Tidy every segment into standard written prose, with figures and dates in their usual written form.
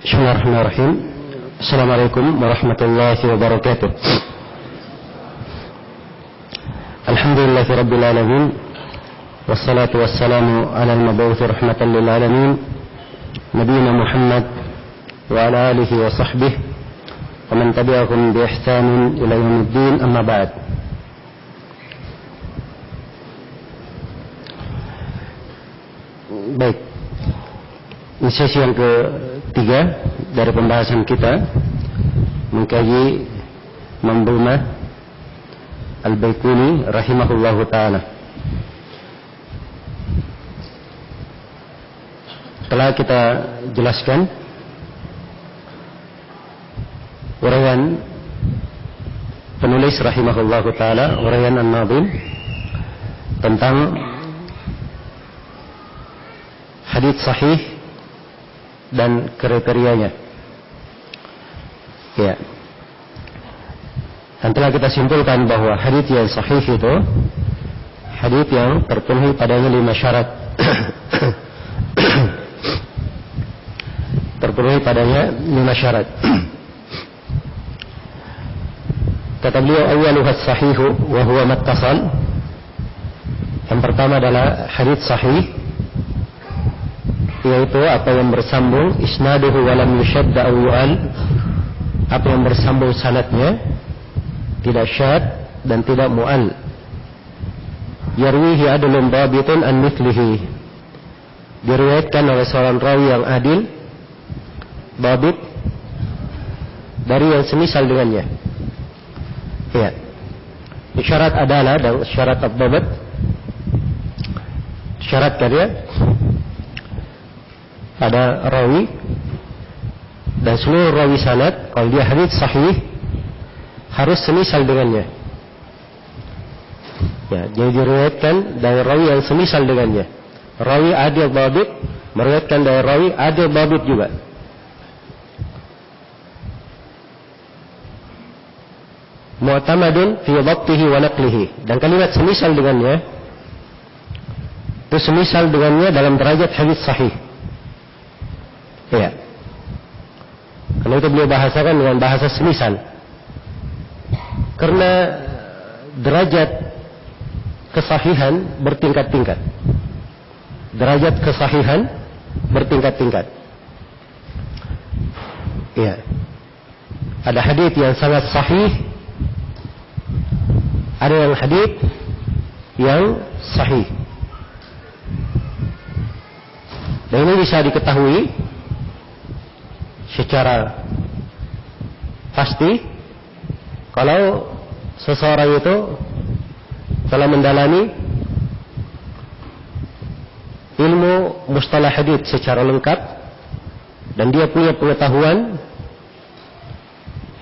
Bismillahirrahmanirrahim. Assalamualaikum warahmatullahi wabarakatuh. Alhamdulillahirabbil alamin. Wassalatu wassalamu ala al-mab'uts rahmatan lil alamin. Nabiyina Muhammad wa ala alihi wa sahbihi wa man tabi'ahum bi ihsanin ila yaumiddin, amma ba'd. Baik. Ini sesi yang ketiga dari pembahasan kita mengkaji Manzumah Al-Baiquni rahimahullahu ta'ala. Telah kita jelaskan uraian penulis rahimahullahu ta'ala, uraian An-Nazim tentang hadits sahih dan kriterianya. Ya. Dan telah kita simpulkan bahwa hadits yang sahih itu hadits yang terpenuhi padanya 5 syarat. Terpenuhi padanya 5 syarat. Kata beliau, awwaluha as-sahihu wa huwa mattasal. Yang pertama adalah hadits sahih, yaitu apa yang bersambung, isnaduhu walam yushadda aw yu'al, apa yang bersambung sanadnya, tidak syad dan tidak mu'al. Yarwihi adlun dhabitun an mithlihi, diriwayatkan oleh seorang rawi yang adil, dhabit, dari yang semisal dengannya. Ya. Syarat adalah dan syarat ad-dhabt, syarat dia pada rawi dan seluruh rawi sanad, kalau dia hadits sahih harus semisal dengannya. Ya, jadi diriwayatkan dari rawi yang semisal dengannya. Rawi adil dhabit meriwayatkan dari rawi adil dhabit juga. Mu'tamadun fi dhabtihi wa naqlihi, dan kalimat semisal dengannya itu semisal dengannya dalam derajat hadits sahih. Ya. Karena itu beliau bahasakan dengan bahasa semisal. Karena derajat kesahihan bertingkat-tingkat. Derajat kesahihan bertingkat-tingkat. Ya. Ada hadits yang sangat sahih, ada yang hadits yang sahih. Dan ini bisa diketahui secara pasti kalau seseorang itu telah mendalami ilmu mustalah hadits secara lengkap dan dia punya pengetahuan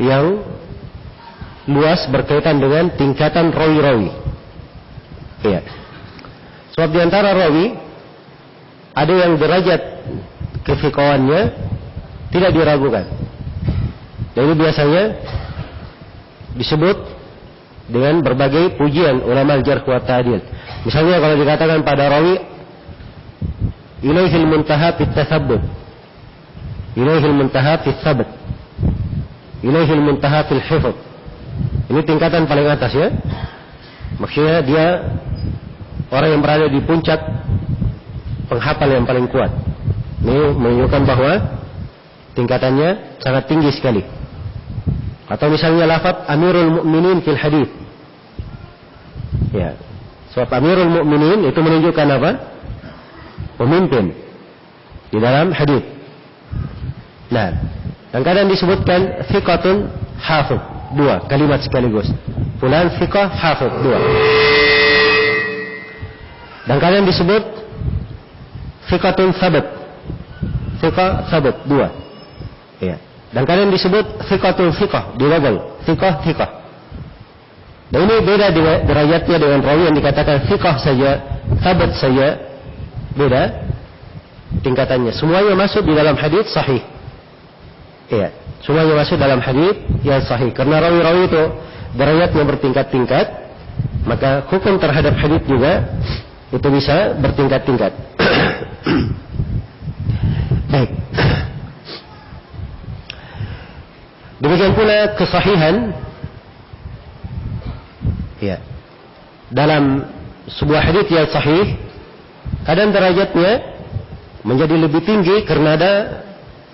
yang luas berkaitan dengan tingkatan rawi-rawi. Iya. Sebab di antara rawi ada yang derajat kefiqahannya tidak diragukan. Dan ini biasanya disebut dengan berbagai pujian ulama al-jarh wa ta'dil. Misalnya kalau dikatakan pada rawi ilaihil muntaha fit tathabbut, ilaihil muntaha fit thabt, ilaihil muntaha fil hifdz. Ini tingkatan paling atas, ya. Maksudnya dia orang yang berada di puncak penghafal yang paling kuat. Ini menunjukkan bahwa tingkatannya sangat tinggi sekali. Atau misalnya lafaz Amirul Mukminin fil hadits. Ya. Sebab Amirul Mukminin itu menunjukkan apa? Pemimpin di dalam hadits. Nah, dan kadang disebutkan thiqatun hafidh, 2 kalimat sekaligus. Fulan thiqah hafidh, 2. Dan kadang disebut thiqatun thabat, thiqah thabat, 2. Ya. Dan kadang disebut thiqatul thiqah, dirabal, thiqah thiqah. Dan ini beda derajatnya dengan rawi yang dikatakan thiqah saja, thabat saja, beda tingkatannya. Semuanya masuk di dalam hadits sahih. Iya, semuanya masuk dalam hadits yang sahih. Karena rawi-rawi itu derajatnya bertingkat-tingkat, maka hukum terhadap hadits juga itu bisa bertingkat-tingkat. Baik. Demikian pula kesahihan, ya, dalam sebuah hadits yang sahih, kadang derajatnya menjadi lebih tinggi karena ada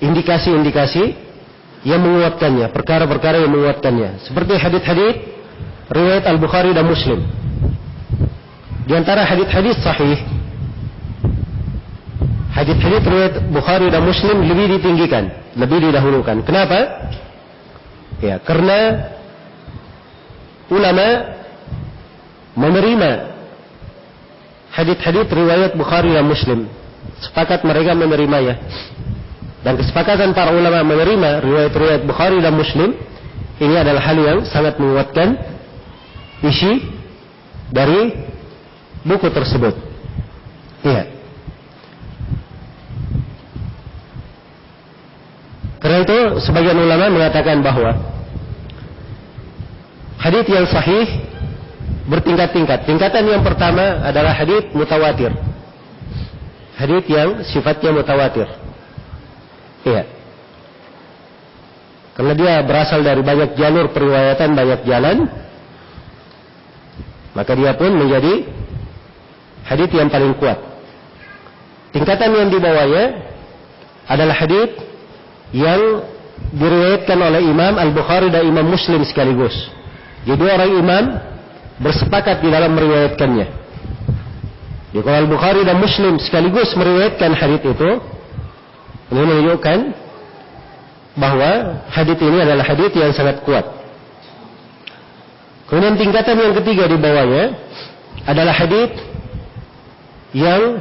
indikasi-indikasi yang menguatkannya, perkara-perkara yang menguatkannya. Seperti hadits-hadits riwayat Al-Bukhari dan Muslim. Di antara hadits-hadits sahih, hadits-hadits riwayat Bukhari dan Muslim lebih ditinggikan, lebih didahulukan. Kenapa? Ya, karena ulama menerima hadits-hadits riwayat Bukhari dan Muslim. Sepakat mereka menerimanya. Dan kesepakatan para ulama menerima riwayat-riwayat Bukhari dan Muslim, ini adalah hal yang sangat menguatkan isi dari buku tersebut. Iya. Karena itu sebagian ulama mengatakan bahwa hadits yang sahih bertingkat-tingkat. Tingkatan yang pertama adalah hadits mutawatir. Hadits yang sifatnya mutawatir. Iya. Karena dia berasal dari banyak jalur periwayatan, banyak jalan, maka dia pun menjadi hadits yang paling kuat. Tingkatan yang di bawahnya adalah hadits yang diriwayatkan oleh Imam Al-Bukhari dan Imam Muslim sekaligus. Jadi orang imam bersepakat di dalam meriwayatkannya. Jadi kalau Al-Bukhari dan Muslim sekaligus meriwayatkan hadits itu, ini menunjukkan bahwa hadits ini adalah hadits yang sangat kuat. Kemudian tingkatan yang ketiga di bawahnya adalah hadits yang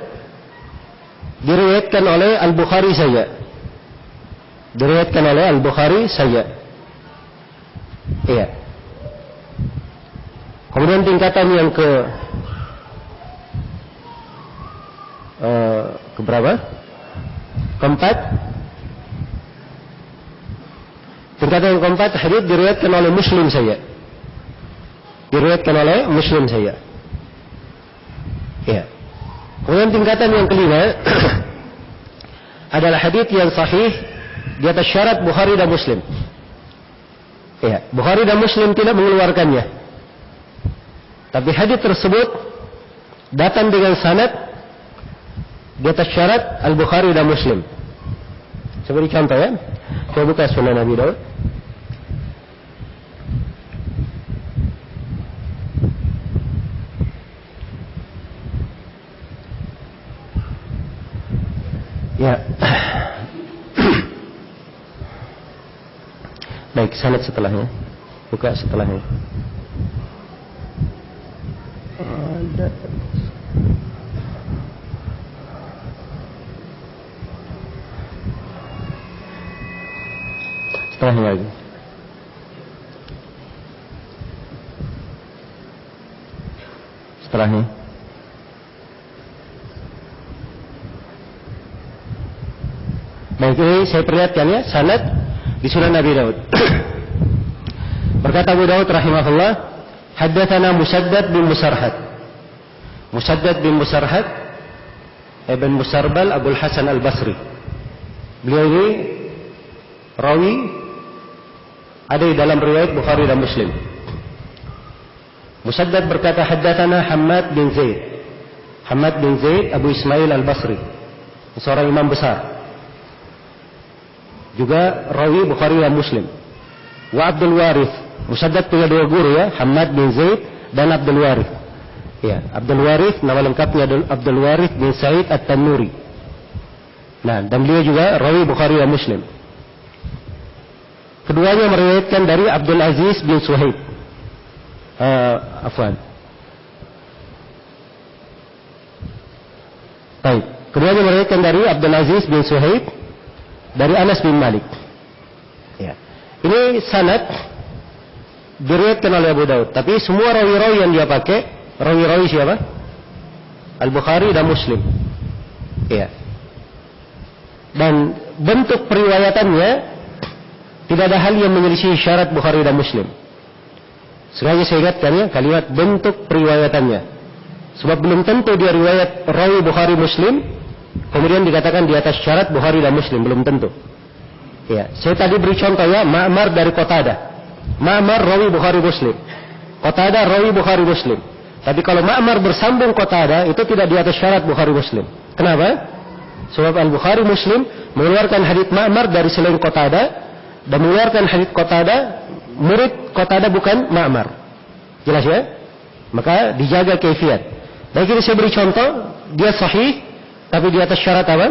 diriwayatkan oleh Al-Bukhari saja. Diriwayatkan oleh Al-Bukhari saja. Iya. Kemudian tingkatan yang keberapa? Keempat. Tingkatan yang keempat, hadits diriwayatkan oleh Muslim saja. Diriwayatkan oleh Muslim saja. Ya. Kemudian tingkatan yang kelima adalah hadits yang sahih di atas syarat Bukhari dan Muslim. Ya, Bukhari dan Muslim tidak mengeluarkannya. Tapi hadits tersebut datang dengan sanad di atas syarat Al-Bukhari dan Muslim. Saya beri contoh ya. Saya buka Sunan Abi Daud. Ya. Baik, sanad setelahnya. Buka setelahnya. Ada. Setelahnya lagi. Setelahnya. Baik, ini saya perlihatkan ya, sanad di Sunan Abi Daud. Berkata Abu Daud rahimahullah, haddatsana Musaddad bin Musarhad. Musaddad bin Musarhad Ibn Musarbal Abul Hasan Al-Basri. Beliau ini rawi ada di dalam riwayat Bukhari dan Muslim. Musaddad berkata haddatsana Hammad bin Zaid. Hammad bin Zaid Abu Ismail Al-Basri, seorang imam besar. Juga rawi Bukhari dan Muslim. Wa Abdul Warith. Musaddad punya dua guru ya, Hammad bin Zaid dan Abdul Warith. Ya, Abdul Warith nama lengkapnya Abdul Warith bin Sa'id At-Tannuri. Nah, dan beliau juga rawi Bukhari dan Muslim. Keduanya meriwayatkan dari Abdul Aziz bin Suhaib. Baik, keduanya meriwayatkan dari Abdul Aziz bin Suhaib dari Anas bin Malik. Ya. Ini sanad diriwayatkan oleh Abu Daud, tapi semua rawi-rawi yang dia pakai, rawi-rawi siapa? Al-Bukhari dan Muslim. Ya. Dan bentuk periwayatannya tidak ada hal yang menyelisih syarat Bukhari dan Muslim. Sengaja saya ingatkan ya, kalimat bentuk periwayatannya. Sebab belum tentu dia riwayat rawi Bukhari Muslim kemudian dikatakan di atas syarat Bukhari dan Muslim, belum tentu. Ya, saya tadi beri contoh ya, Ma'mar dari Qatadah. Ma'mar rawi Bukhari Muslim. Qatadah rawi Bukhari Muslim. Tapi kalau Ma'mar bersambung Qatadah itu tidak di atas syarat Bukhari Muslim. Kenapa? Sebab Al-Bukhari Muslim mengeluarkan hadits Ma'mar dari selain Qatadah dan mengeluarkan hadits Qatadah, murid Qatadah bukan Ma'mar. Jelas ya? Maka dijaga kaifiat. Dan kini saya beri contoh, dia sahih tapi di atas syarat apa?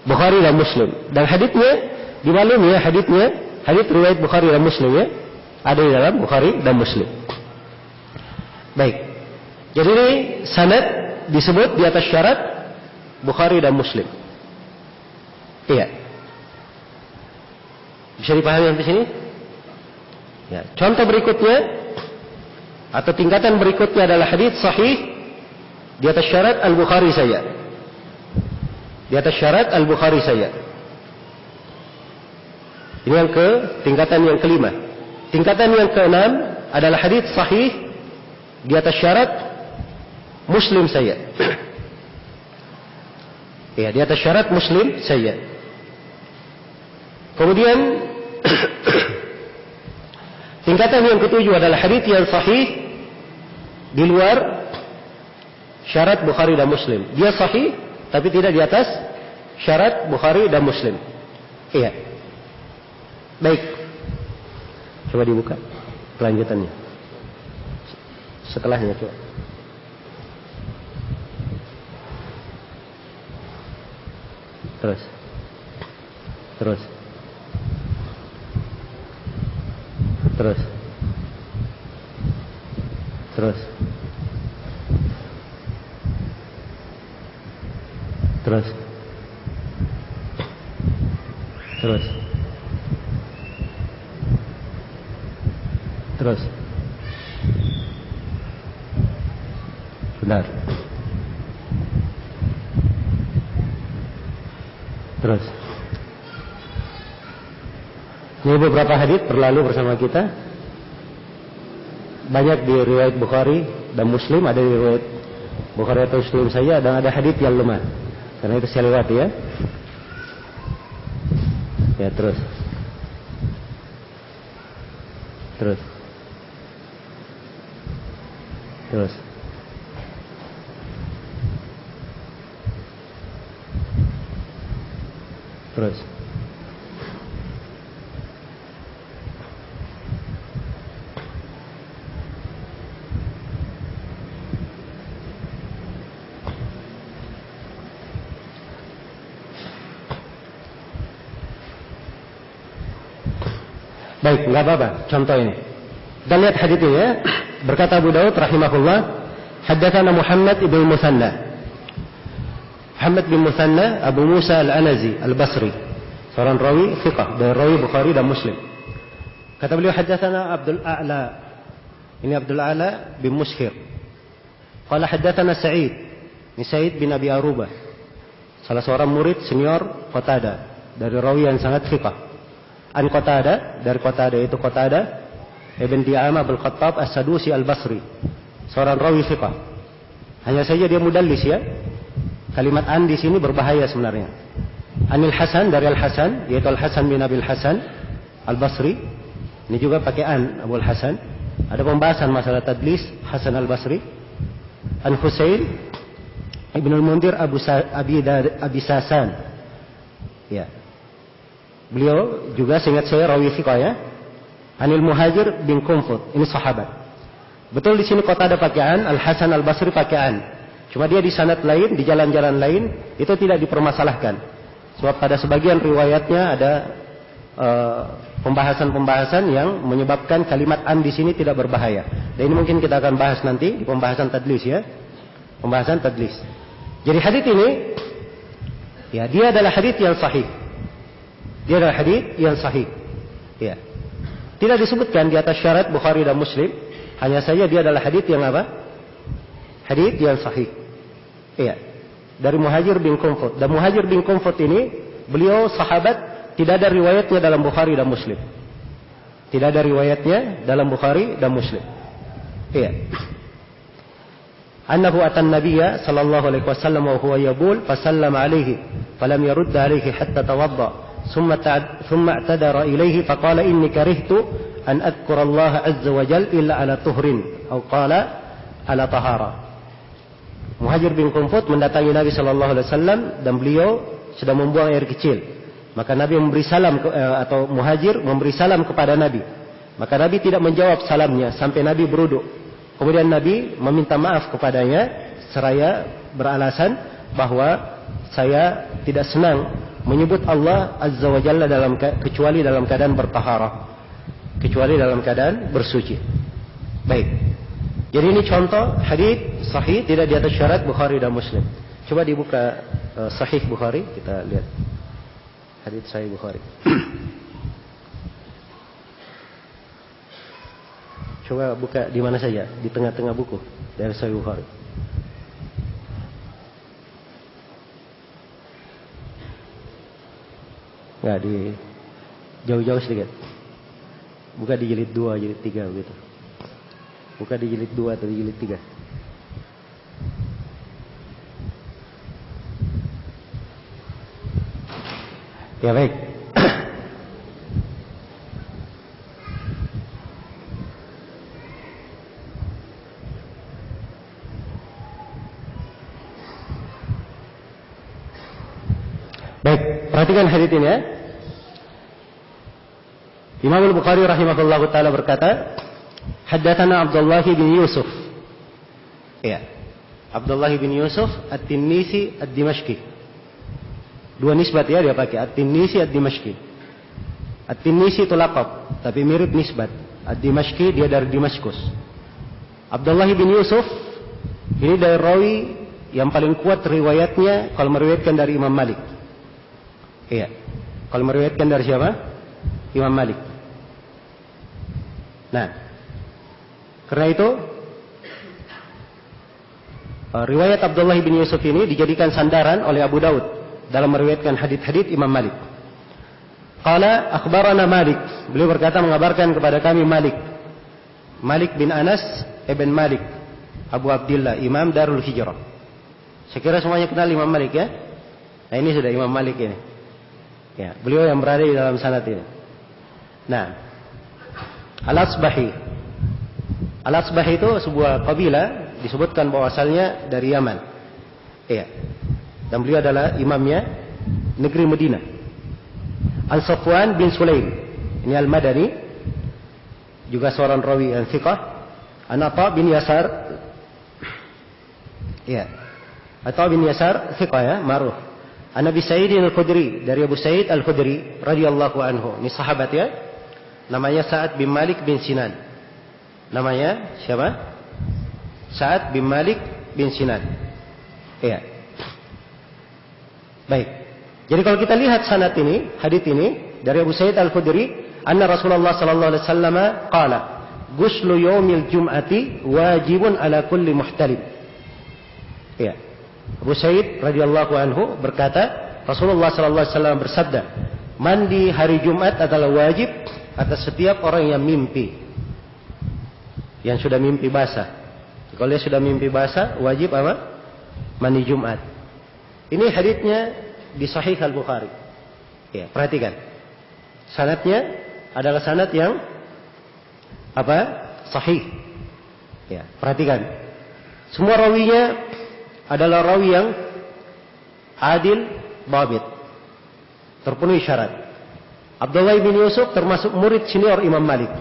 Bukhari dan Muslim. Dan haditsnya dimaklumi ya, hadits riwayat Bukhari dan Muslim ya. Ada di dalam Bukhari dan Muslim. Baik. Jadi ini sanad disebut di atas syarat Bukhari dan Muslim. Iya. Bisa dipahami sampai sini? Ya. Contoh berikutnya atau tingkatan berikutnya adalah hadits sahih di atas syarat Al-Bukhari saja. Di atas syarat Al-Bukhari saja. Ini yang tingkatan yang kelima. Tingkatan yang keenam adalah hadits sahih di atas syarat Muslim saja. Ya, di atas syarat Muslim saja. Kemudian tingkatan yang ketujuh adalah hadits yang sahih di luar syarat Bukhari dan Muslim. Dia sahih tapi tidak di atas syarat Bukhari dan Muslim. Iya. Baik. Coba dibuka kelanjutannya. Setelahnya coba. Terus. Terus. Terus. Terus. Terus. Terus. Terus. Benar. Terus. Ini beberapa hadits berlalu bersama kita. Banyak di riwayat Bukhari dan Muslim, ada di riwayat Bukhari atau Muslim saja, dan ada hadits yang lemah. Karena itu saya lewati ya. Ya, terus. Terus. Terus. Terus. Baik, enggak apa-apa. Contoh ini. Kita lihat hadits ini ya. Berkata Abu Daud rahimahullah, haddatsana Muhammad ibn Musanna. Muhammad bin Musanna Abu Musa Al-Anazi Al-Basri. Seorang rawi thiqah dari rawi Bukhari dan Muslim. Kata beliau haddatsana Abdul A'la. Ini Abdul A'la bin Mushir. Qala haddatsana Sa'id. Ini Sa'id bin Abi Arubah. Salah seorang murid senior Qatadah dari rawi yang sangat thiqah. An Qatadah, dari Qatadah itu Qatadah Ibn Di'amah Abul Khattab As-Sadusi Al-Basri. Seorang rawi thiqah. Hanya saja dia mudallis ya. Kalimat an di sini berbahaya sebenarnya. Anil Hasan, dari Al-Hasan, yaitu Al-Hasan bin Abil Hasan Al-Basri. Ini juga pakai an, Abul Hasan. Ada pembahasan masalah tadlis Hasan Al-Basri. An Husain Ibn Al-Mundir Abi Sasan. Ya. Beliau juga seingat saya rawi thiqah ya. Anil Muhajir bin Qunfud, ini sahabat. Betul di sini kota ada pakai an, Al-Hasan Al-Basri pakai an. Cuma dia di sanad lain, di jalan-jalan lain itu tidak dipermasalahkan. Sebab pada sebagian riwayatnya ada pembahasan-pembahasan yang menyebabkan kalimat an di sini tidak berbahaya. Dan ini mungkin kita akan bahas nanti di pembahasan tadlis ya. Pembahasan tadlis. Jadi hadits ini ya, dia adalah hadits yang sahih. Dia adalah hadits yang sahih. Ya. Tidak disebutkan di atas syarat Bukhari dan Muslim, hanya saja dia adalah hadits yang apa? Hadits yang sahih. Iya. Dari Muhajir bin Qunfud. Dan Muhajir bin Qunfud ini beliau sahabat, tidak ada riwayatnya dalam Bukhari dan Muslim. Tidak ada riwayatnya dalam Bukhari dan Muslim. Iya. Annahu atan Nabiyya sallallahu alaihi wasallam wa huwa yabul fasallama alaihi falam yurd alaihi hatta tawadda ثم اعتذر إليه فقال إني كرهت أن أذكر الله عز وجل إلا على طهر أو قال على طهارة. Muhajir bin Qunfud mendatangi Nabi Shallallahu Alaihi Wasallam dan beliau sedang membuang air kecil. Maka Nabi memberi salam atau Muhajir memberi salam kepada Nabi. Maka Nabi tidak menjawab salamnya sampai Nabi beruduk. Kemudian Nabi meminta maaf kepadanya seraya beralasan bahwa saya tidak senang menyebut Allah Azza wa Jalla kecuali dalam keadaan bertaharah, kecuali dalam keadaan bersuci. Baik. Jadi ini contoh hadis sahih tidak di atas syarat Bukhari dan Muslim. Coba dibuka sahih Bukhari, kita lihat hadis sahih Bukhari. Coba buka di mana saja, di tengah-tengah buku dari sahih Bukhari. Enggak, di jauh-jauh sedikit. Buka di jilid 2, jilid 3 begitu. Buka di jilid 2 atau di jilid 3. Ya baik. Baik, perhatikan hadits ini ya. Imam Al-Bukhari rahimahullahu taala berkata, Haddatsana Abdullah bin Yusuf. Ya. Abdullah bin Yusuf At-Tinnisi Ad-Dimashqi. Dua nisbat ya dia pakai, At-Tinnisi Ad-Dimashqi. At-Tinnisi itu laqab, tapi mirip nisbat. Ad-Dimashqi dia dari Damaskus. Abdullah bin Yusuf ini dari rawi yang paling kuat riwayatnya kalau meriwayatkan dari Imam Malik. Iya. Kalau meriwayatkan dari siapa? Imam Malik. Nah, karena itu riwayat Abdullah bin Yusuf ini dijadikan sandaran oleh Abu Daud dalam meriwayatkan hadits-hadits Imam Malik. Qala akhbarana Malik. Beliau berkata mengabarkan kepada kami Malik. Malik bin Anas ibn Malik Abu Abdullah, Imam Darul Hijrah. Saya kira semuanya kenal Imam Malik ya. Nah ini sudah Imam Malik ini. Ya, beliau yang berada di dalam sanad ini. Nah, Al-Asbahi. Al-Asbahi itu sebuah kabilah disebutkan bahwa asalnya dari Yaman. Iya. Dan beliau adalah imamnya negeri Madinah. Al-Safwan bin Sulaim. Ini Al-Madani. Juga seorang rawi yang thiqah. An-Atha bin Yasar. Iya. Atha bin Yasar thiqah ya, ma'ruf. An-Nabi Sa'id Al-Khudri, dari Abu Sa'id Al-Khudri radhiyallahu anhu. Ini sahabat ya. Namanya Sa'ad bin Malik bin Sinan. Namanya siapa? Sa'ad bin Malik bin Sinan. Iya. Baik. Jadi kalau kita lihat sanad ini, hadits ini dari Abu Sa'id Al-Khudri, anna Rasulullah sallallahu alaihi wasallam qala, "Ghuslu yaumil jum'ati wajibun ala kulli muhtalim." Iya. Abu Sa'id radhiyallahu anhu berkata, Rasulullah sallallahu alaihi wasallam bersabda, "Mandi hari Jumat adalah wajib atas setiap orang yang mimpi." Yang sudah mimpi basah. Kalau dia sudah mimpi basah, wajib apa? Mandi Jumat. Ini haditsnya di Sahih Al-Bukhari. Ya, perhatikan. Sanadnya adalah sanad yang apa? Sahih. Ya, perhatikan. Semua rawinya adalah rawi yang adil, dhabit. Terpenuhi syarat. Abdullah bin Yusuf termasuk murid senior Imam Malik.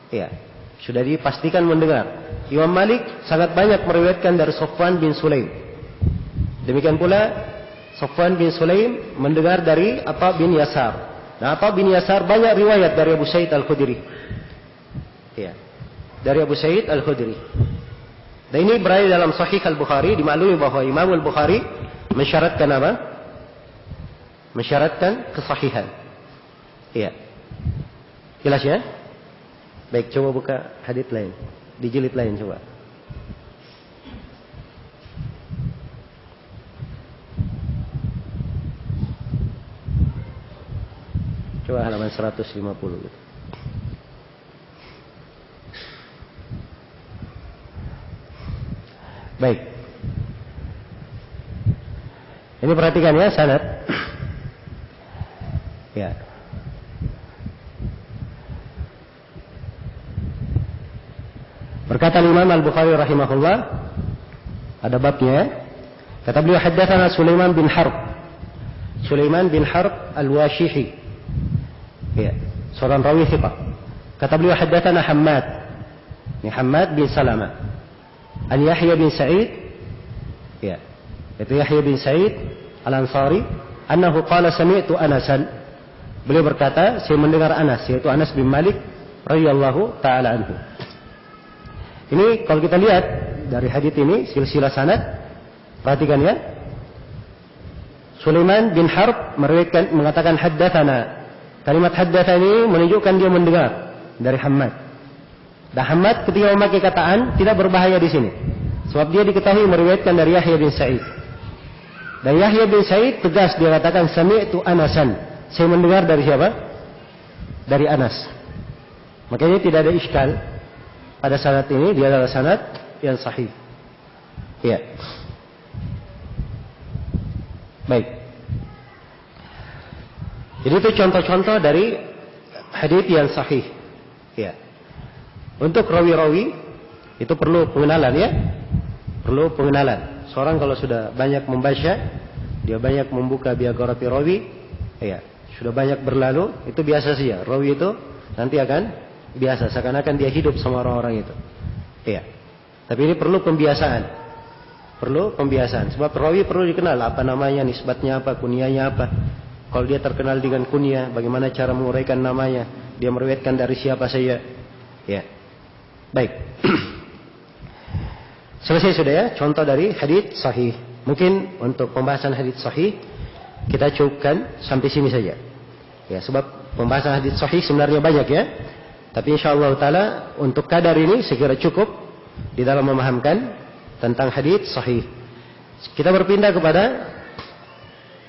Ya, sudah dipastikan mendengar. Imam Malik sangat banyak meriwayatkan dari Safwan bin Sulaim. Demikian pula Safwan bin Sulaim mendengar dari Atha bin Yasar. Nah, Atha bin Yasar banyak riwayat dari Abu Sa'id Al-Khudri. Ya. Dari Abu Sa'id Al-Khudri. Dan ini berada dalam Sahih Al-Bukhari, dimaklumi bahwa Imam Al-Bukhari mensyaratkan apa? Mensyaratkan kesahihan. Iya. Jelas ya? Baik, coba buka hadits lain. Di jilid lain coba. Coba halaman 150 gitu. Baik. Ini perhatikan ya sanad. Ya. Berkata Imam Al-Bukhari rahimahullah, ada babnya. Kata beliau, haddatsana Sulaiman bin Harb. Sulaiman bin Harb Al-Washihi. Ya, seorang rawi thiqah. Kata beliau, haddatsana Hammad. Ini Hammad bin Salama. An Yahya bin Sa'id. Ya. Itu Yahya bin Sa'id Al-Ansari, annahu qala sami'tu Anasan. Beliau berkata, saya mendengar Anas, yaitu Anas bin Malik radhiyallahu taala anhu. Ini kalau kita lihat dari hadits ini silsilah sanad, perhatikan ya. Sulaiman bin Harb mengatakan haddatsana. Kalimat haddatsani menunjukkan dia mendengar dari Hammad. Dan Hammad ketika memakai kata an tidak berbahaya di sini. Sebab dia diketahui meriwayatkan dari Yahya bin Sa'id. Dan Yahya bin Sa'id tegas dia katakan sami'tu Anasan. Saya mendengar dari siapa? Dari Anas. Makanya tidak ada iskal. Pada sanad ini dia adalah sanad yang sahih. Ya. Baik. Jadi itu contoh-contoh dari hadits yang sahih. Ya. Untuk rawi-rawi itu perlu pengenalan ya. Perlu pengenalan. Seorang kalau sudah banyak membaca, dia banyak membuka biografi rawi, ya, sudah banyak berlalu, itu biasa saja. Rawi itu nanti akan biasa, seakan-akan dia hidup sama orang-orang itu. Iya. Tapi ini perlu pembiasaan. Perlu pembiasaan. Sebab rawi perlu dikenal apa namanya, nisbatnya apa, kunyahnya apa. Kalau dia terkenal dengan kunyah, bagaimana cara menguraikan namanya, dia meriwayatkan dari siapa saja. Ya. Baik. Selesai sudah ya, contoh dari hadits sahih. Mungkin untuk pembahasan hadits sahih kita cukupkan sampai sini saja. Ya, sebab pembahasan hadits sahih sebenarnya banyak ya. Tapi insyaallah taala untuk kadar ini sekira cukup di dalam memahamkan tentang hadits sahih. Kita berpindah kepada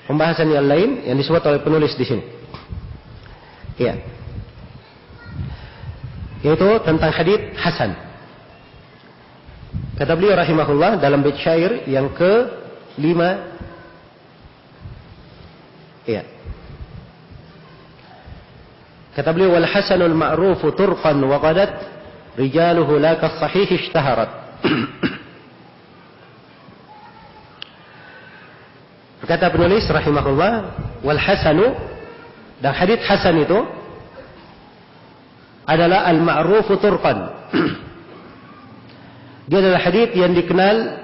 pembahasan yang lain yang disebut oleh penulis di sini. Ya. Yaitu tentang hadits hasan. Kata beliau rahimahullah dalam bait syair yang ke-5. Ya. Kata beliau wal hasanul ma'rufu turqan wa qadat rijaluhu la kas-sahih ishtaharat. Kata penulis rahimahullah wal hasanu, dan hadits hasan itu adalah al ma'rufu turqan. Dia adalah hadits yang dikenal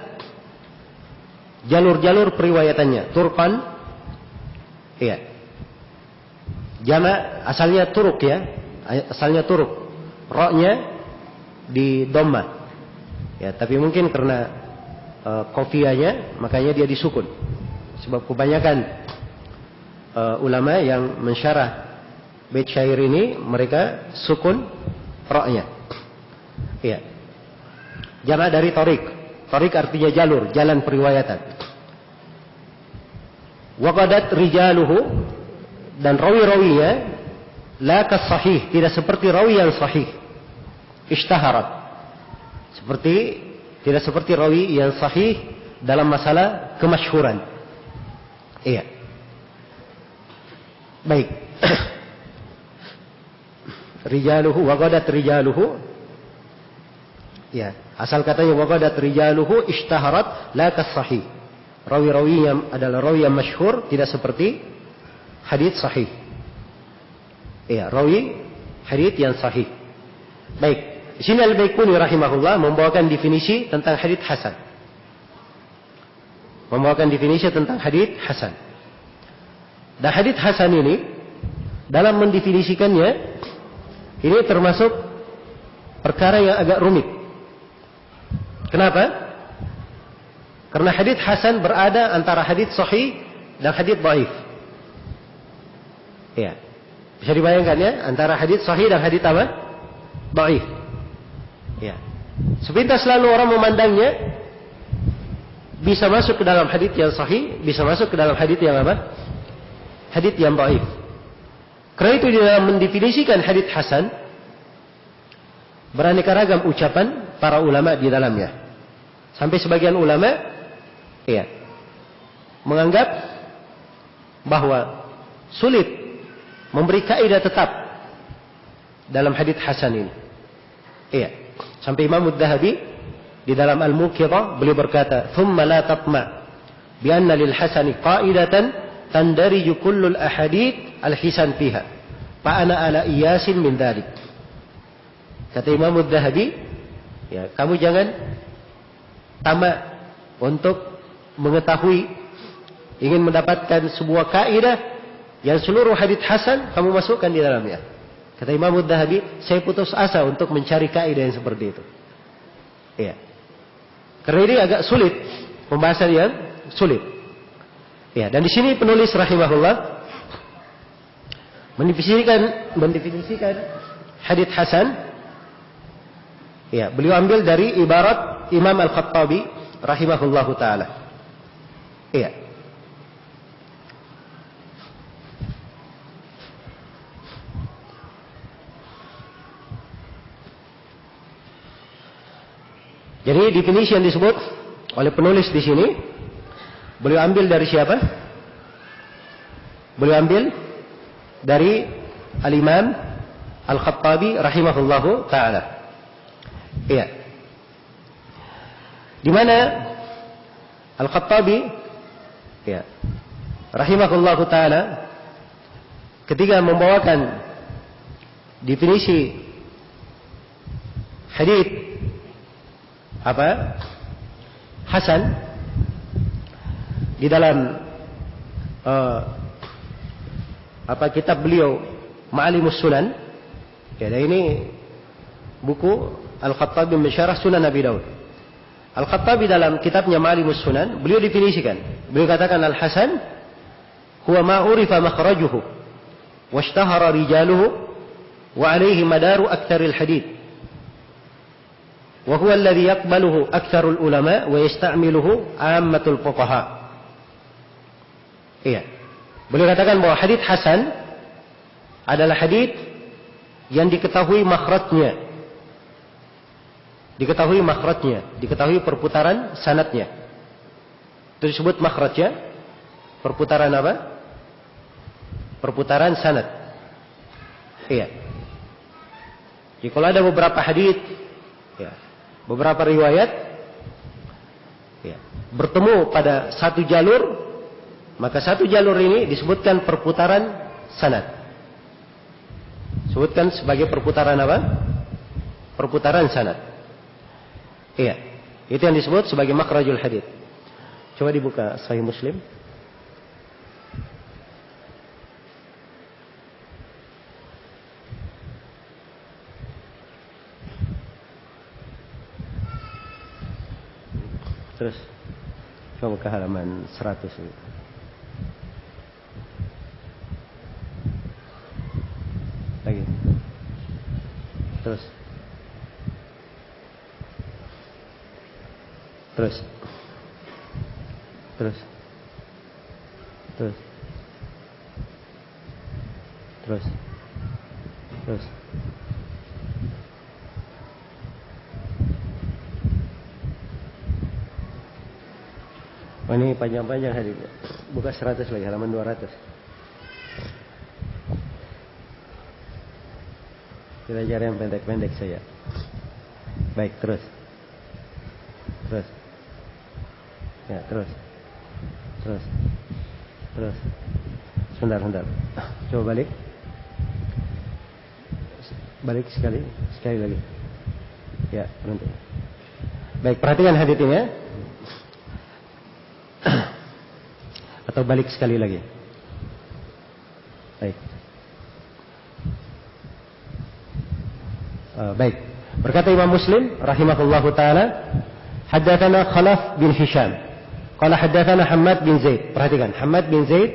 jalur-jalur periwayatannya. Turqan, iya. Jama asalnya turuk ya, asalnya turuk. Ra-nya di dhamma. Ya, tapi mungkin karena qafiyahnya makanya dia disukun. Sebab kebanyakan ulama yang mensyarah bait syair ini mereka sukun ra-nya. Iya. Jama dari tariq. Tariq artinya jalur, jalan periwayatan. Wa qadat rijaluhu, dan rawi-rawinya la kas-sahih, tidak seperti rawi yang sahih. Ishtaharat. Tidak seperti rawi yang sahih dalam masalah kemasyhuran. Iya. Baik. Rijaluhu wa qadat rijaluhu. Ya, asal katanya wa qadat rijaluhu ishtaharat la kas-sahih. Rawi-rawinya adalah rawi yang masyhur, tidak seperti hadits sahih. Ya, rawi hadits yang sahih. Baik, di sini Al-Baiquni rahimahullah membawakan definisi tentang hadits hasan. Membawakan definisi tentang hadits hasan. Dan hadits hasan ini dalam mendefinisikannya ini termasuk perkara yang agak rumit. Kenapa? Karena hadits hasan berada antara hadits sahih dan hadits dhaif. Ya. Bisa dibayangkan ya, antara hadits sahih dan hadits apa? Dhaif. Ya. Sepintas selalu orang memandangnya bisa masuk ke dalam hadits yang sahih, bisa masuk ke dalam hadits yang apa? Hadits yang dhaif. Karena itu di dalam mendefinisikan hadits hasan beraneka ragam ucapan para ulama di dalamnya. Sampai sebagian ulama menganggap bahwa sulit memberi kaidah tetap dalam hadits hasan ini. Iya. Sampai Imam Adz-Dzahabi di dalam Al-Muqidhah beliau berkata, "Tsumma la tatma' bi anna lil hasani qa'idatan tandariju kullul ahadits al-hisan fiha. Fa ana ala iyasin min dzalik." Kata Imam Adz-Dzahabi, ya, kamu jangan tamak untuk mengetahui, ingin mendapatkan sebuah kaidah yang seluruh hadits hasan kamu masukkan di dalamnya. Kata Imam Adz-Dzahabi, saya putus asa untuk mencari kaidah yang seperti itu. Iya. Karena ini agak sulit, pembahasan yang sulit. Ya, dan di sini penulis rahimahullah mendefinisikan hadits hasan. Ya, beliau ambil dari ibarat Imam Al-Khattabi rahimahullahu taala. Iya. Jadi definisi yang disebut oleh penulis di sini, beliau ambil dari siapa? Beliau ambil dari Al-Imam Al-Khattabi rahimahullahu taala. Iya. Di mana Al-Khattabi, ya, rahimahullahu taala ketika membawakan definisi hadits hasan di dalam kitab beliau Ma'alimus Sunan. Ya, dan ini buku Al-Khattabi mensyarah Sunan Abi Daud. Al-Khattabi dalam kitabnya Ma'alimus Sunan, beliau definisikan. Beliau katakan al-hasan huwa ma urifa makhrajuhu wa ishtahara rijaluhu wa alayhi madaru aktsaril hadits. وهو الذي يقبله أكثر العلماء ويستعمله عامة الفقهاء. Iya. Beliau katakan bahwa hadits hasan adalah hadits yang diketahui makhrajnya. Diketahui perputaran sanadnya. Itu disebut makhrajnya. Perputaran apa? Perputaran sanad. Iya. Jadi kalau ada beberapa hadits, ya, beberapa riwayat, ya, bertemu pada satu jalur, maka satu jalur ini disebutkan perputaran sanad. Sebutkan sebagai perputaran apa? Perputaran sanad. Iya, itu yang disebut sebagai makhrajul hadits. Coba dibuka Sahih Muslim. Terus coba ke halaman 100 ini. Lagi. Terus. Terus. Terus. Terus. Terus. Terus. Oh, ini panjang-panjang hadisnya. Buka 100 lagi, halaman 200. Kita cari yang pendek-pendek saja. Baik, terus. Terus. Ya, terus. Terus. Terus. Sebentar. Coba balik. Balik sekali lagi. Ya, berhenti. Baik, perhatikan hadits ini ya. Atau balik sekali lagi. Baik. Baik. Berkata Imam Muslim rahimahullahu taala, haddatsana Khalaf bin Hisham. Qala haddatsana Hammad bin Zaid. Perhatikan, Hammad bin Zaid.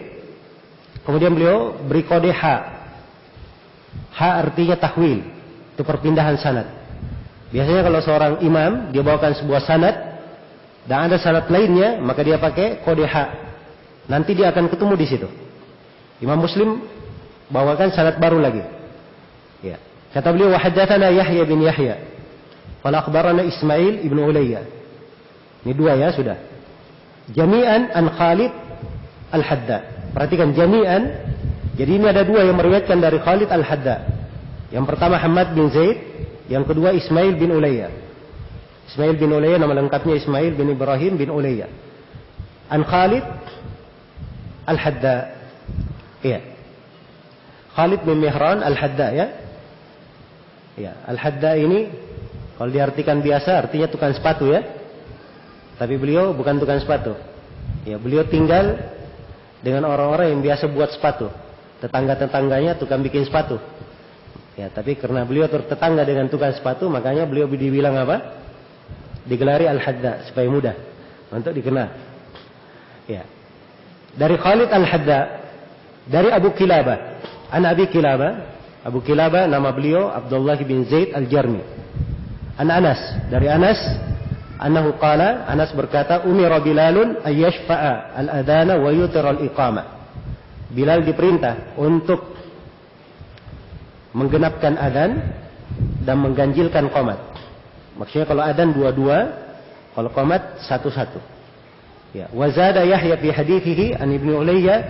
Kemudian beliau beri kode ha. Ha artinya tahwil. Itu perpindahan sanad. Biasanya kalau seorang imam dia bawakan sebuah sanad dan ada sanad lainnya, maka dia pakai kode ha. Nanti dia akan ketemu di situ. Imam Muslim bawakan sanad baru lagi. Ya. Kata beliau, wa haddatsana Yahya bin Yahya. Qala akhbarana Ismail ibn Ulayya. Ini dua ya sudah. Jami'an an Khalid al-Haddad. Perhatikan, jami'an Jadi ini ada dua yang meriwayatkan dari Khalid Al-Hadda. Yang pertama Hammad bin Zaid, yang kedua Ismail bin Ulayya. Ismail bin Ulayya nama lengkapnya Ismail bin Ibrahim bin Ulayya. An Khalid Al-Hadda. Iya. Khalid bin Mihran Al-Hadda ya. Ya, Al-Hadda ini kalau diartikan biasa artinya tukang sepatu ya. Tapi beliau bukan tukang sepatu. Ya, beliau tinggal dengan orang-orang yang biasa buat sepatu. Tetangga-tetangganya tukang bikin sepatu. Ya, tapi karena beliau tetangga dengan tukang sepatu, makanya beliau dibilang apa? Digelari Al-Hadda supaya mudah untuk dikenal. Ya. Dari Khalid Al-Hadda, dari Abu Kilabah. An Abi Kilabah, Abu Kilabah nama beliau Abdullah bin Zaid Al-Jarmi. An Anas, dari Anas, annahu qala, Anas berkata, umira Bilalun ayyashfa'a al-adana wa yutira al-iqamah. Bilal diperintah untuk menggenapkan adzan dan mengganjilkan qomat. Maksudnya kalau adzan dua-dua, kalau qomat satu-satu. Ya, wa zada Yahya fi hadithihi an Ibnu Ulayya,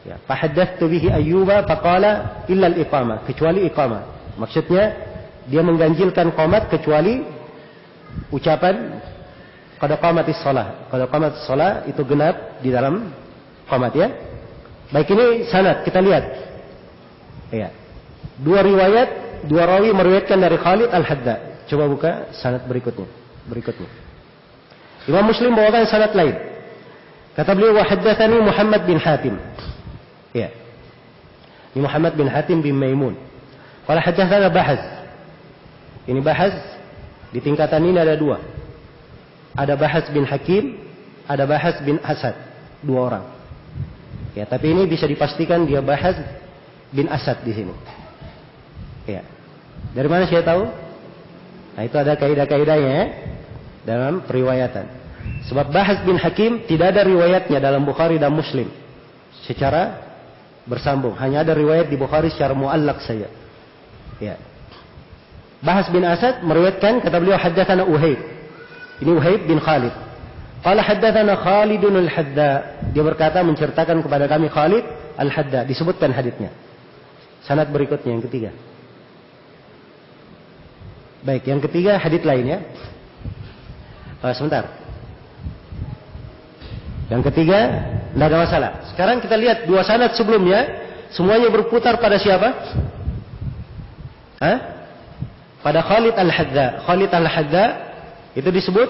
ya, fahaddatsu bihi Ayyuba faqala illa al-iqamah, kecuali iqamah. Maksudnya dia mengganjilkan qomat kecuali ucapan qad qamatis shalah. Qad qamatis shalah itu genap di dalam qomat ya. Baik, ini sanad kita lihat. Ya. Dua rawi meriwayatkan dari Khalid Al-Hadda. Coba buka sanad berikutnya. Imam Muslim bawakan sanad lain. Kata beliau, wa haddatsani Muhammad bin Hatim. Ya. Ini Muhammad bin Hatim bin Maimun. Qala haddatsana Bahaz. Ini Bahaz di tingkatan ini ada dua. Ada Bahaz bin Hakim, ada Bahaz bin Asad. Dua orang. Ya, tapi ini bisa dipastikan dia Bahaz bin Asad di sini. Ya. Dari mana saya tahu? Nah, itu ada kaidah-kaidahnya ya, dalam periwayatan. Sebab Bahaz bin Hakim tidak ada riwayatnya dalam Bukhari dan Muslim secara bersambung. Hanya ada riwayat di Bukhari secara muallaq saja. Ya. Bahaz bin Asad meriwayatkan, kata beliau, haddatsana Uhayb. Ini Uhayb bin Khalid. Qala haddatsana Khalidun Al-Hadda. Dia berkata menceritakan kepada kami Khalid Al-Hadda. Disebutkan haditsnya. Sanad berikutnya yang ketiga. Baik, yang ketiga hadits lainnya. Sebentar. Yang ketiga, tidak ada masalah. Sekarang kita lihat dua sanad sebelumnya, semuanya berputar pada siapa? Pada Khalid Al-Hadda. Khalid Al-Hadda itu disebut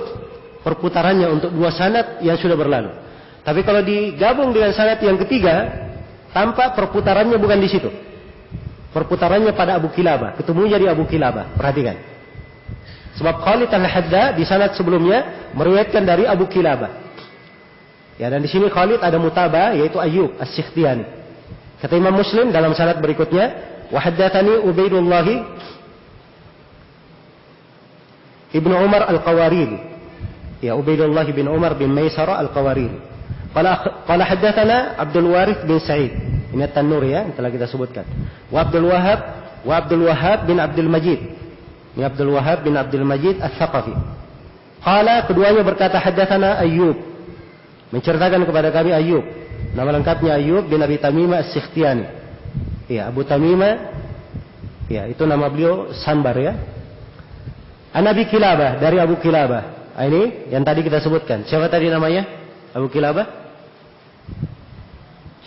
perputarannya untuk dua sanad yang sudah berlalu. Tapi kalau digabung dengan sanad yang ketiga, tampak perputarannya bukan di situ. Perputarannya pada Abu Kilabah. Ketemunya di Abu Kilabah. Perhatikan. Sebab Khalid Al-Hadda di sanad sebelumnya meriwayatkan dari Abu Kilabah. Ya, dan di sini Khalid ada mutabah, yaitu Ayyub As-Sikhtiyani. Kata Imam Muslim dalam sanad berikutnya, wa haddatsani Ubaidullah Ibnu Umar Al-Qawariri. Ya, Ubaidullah bin Umar bin Maisarah Al-Qawariri. Qala haddatsana Abdul Warith bin Sa'id. Ini At-Tanuri ya, telah kita sebutkan. Wa Abdul Wahhab bin Abdul Majid. Ini Abdul Wahhab bin Abdul Majid Ats-Tsaqafi. Qala, keduanya berkata haddatsana Ayyub. Menceritakan kepada kami Ayyub. Nama lengkapnya Ayyub bin Abi Tamimah As-Sikhtiyani. Ya, Abu Tamimah. Ya, itu nama beliau Sanbar ya. An Abi Kilabah, dari Abu Kilabah. Ini yang tadi kita sebutkan. Siapa tadi namanya? Abu Kilabah?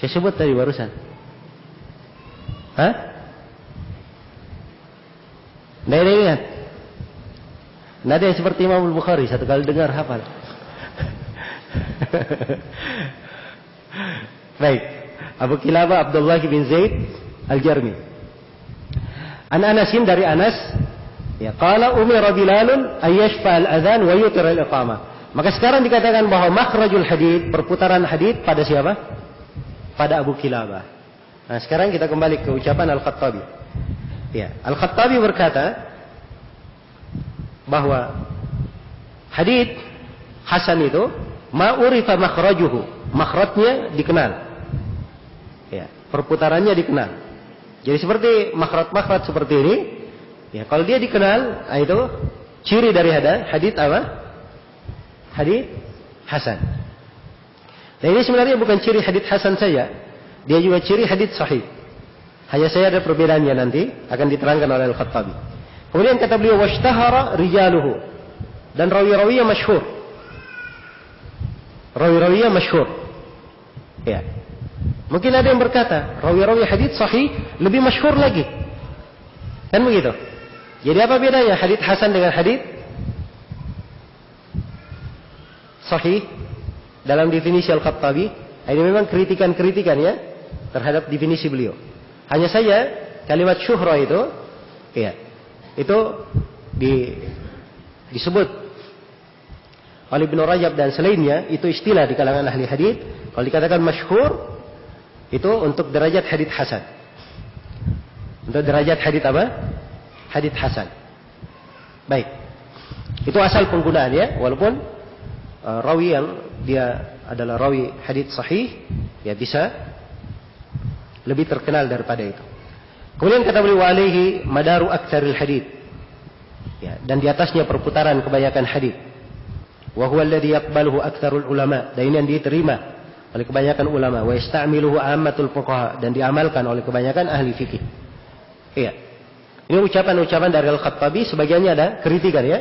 Saya sebut tadi barusan. Tidak ada ingat? Tidak ada yang seperti Imam Bukhari, satu kali dengar hafal. Baik. Abu Kilabah Abdullah bin Zaid Al-Jarmi. An Anasin, dari Anas. Ya, qala umira Bilalun ayyashfa al-adzan wa yutir al-iqamah. Maka sekarang dikatakan bahwa makhrajul hadits, perputaran hadits pada siapa? Pada Abu Kilabah. Nah, sekarang kita kembali ke ucapan Al-Khattabi. Ya, Al-Khattabi berkata bahwa hadits hasan itu ma urifa makhrajuhu, makhrajnya dikenal. Ya, perputarannya dikenal. Jadi seperti makhraj seperti ini. Ya, kalau dia dikenal, itu ciri dari hadits apa? Hadits hasan. Nah, ini sebenarnya bukan ciri hadits hasan saja, dia juga ciri hadits sahih. Hanya saya ada perbedaannya nanti akan diterangkan oleh Al-Khattabi. Kemudian kata beliau washtahara rijaluhu, dan rawi-rawinya masyhur. Rawi-rawinya masyhur. Ya. Mungkin ada yang berkata, rawi-rawi hadits sahih lebih masyhur lagi. Kan begitu? Jadi apa bedanya hadits hasan dengan hadits sahih dalam definisi Al-Khattabi? Ini memang kritikan-kritikan ya terhadap definisi beliau. Hanya saja kalimat syuhra itu, ya, itu disebut oleh Ibnu Rajab dan selainnya, itu istilah di kalangan ahli hadis. Kalau dikatakan masyhur, itu untuk derajat hadits hasan. Untuk derajat hadits apa? Hadits hasan. Baik. Itu asal penggunaan ya, walaupun rawi yang dia adalah rawi hadits sahih, ya bisa lebih terkenal daripada itu. Kemudian kata beliau alaihi madaru aktsaril hadits. Ya, dan di atasnya perputaran kebanyakan hadits. Wa huwa alladhi yaqbaluhu aktsarul ulama, dan ini yang diterima oleh kebanyakan ulama, wa yasta'miluhu ammatul fuqaha, dan diamalkan oleh kebanyakan ahli fikih. Iya. Ini ucapan-ucapan dari Al-Khattabi, sebagiannya ada kritikan ya.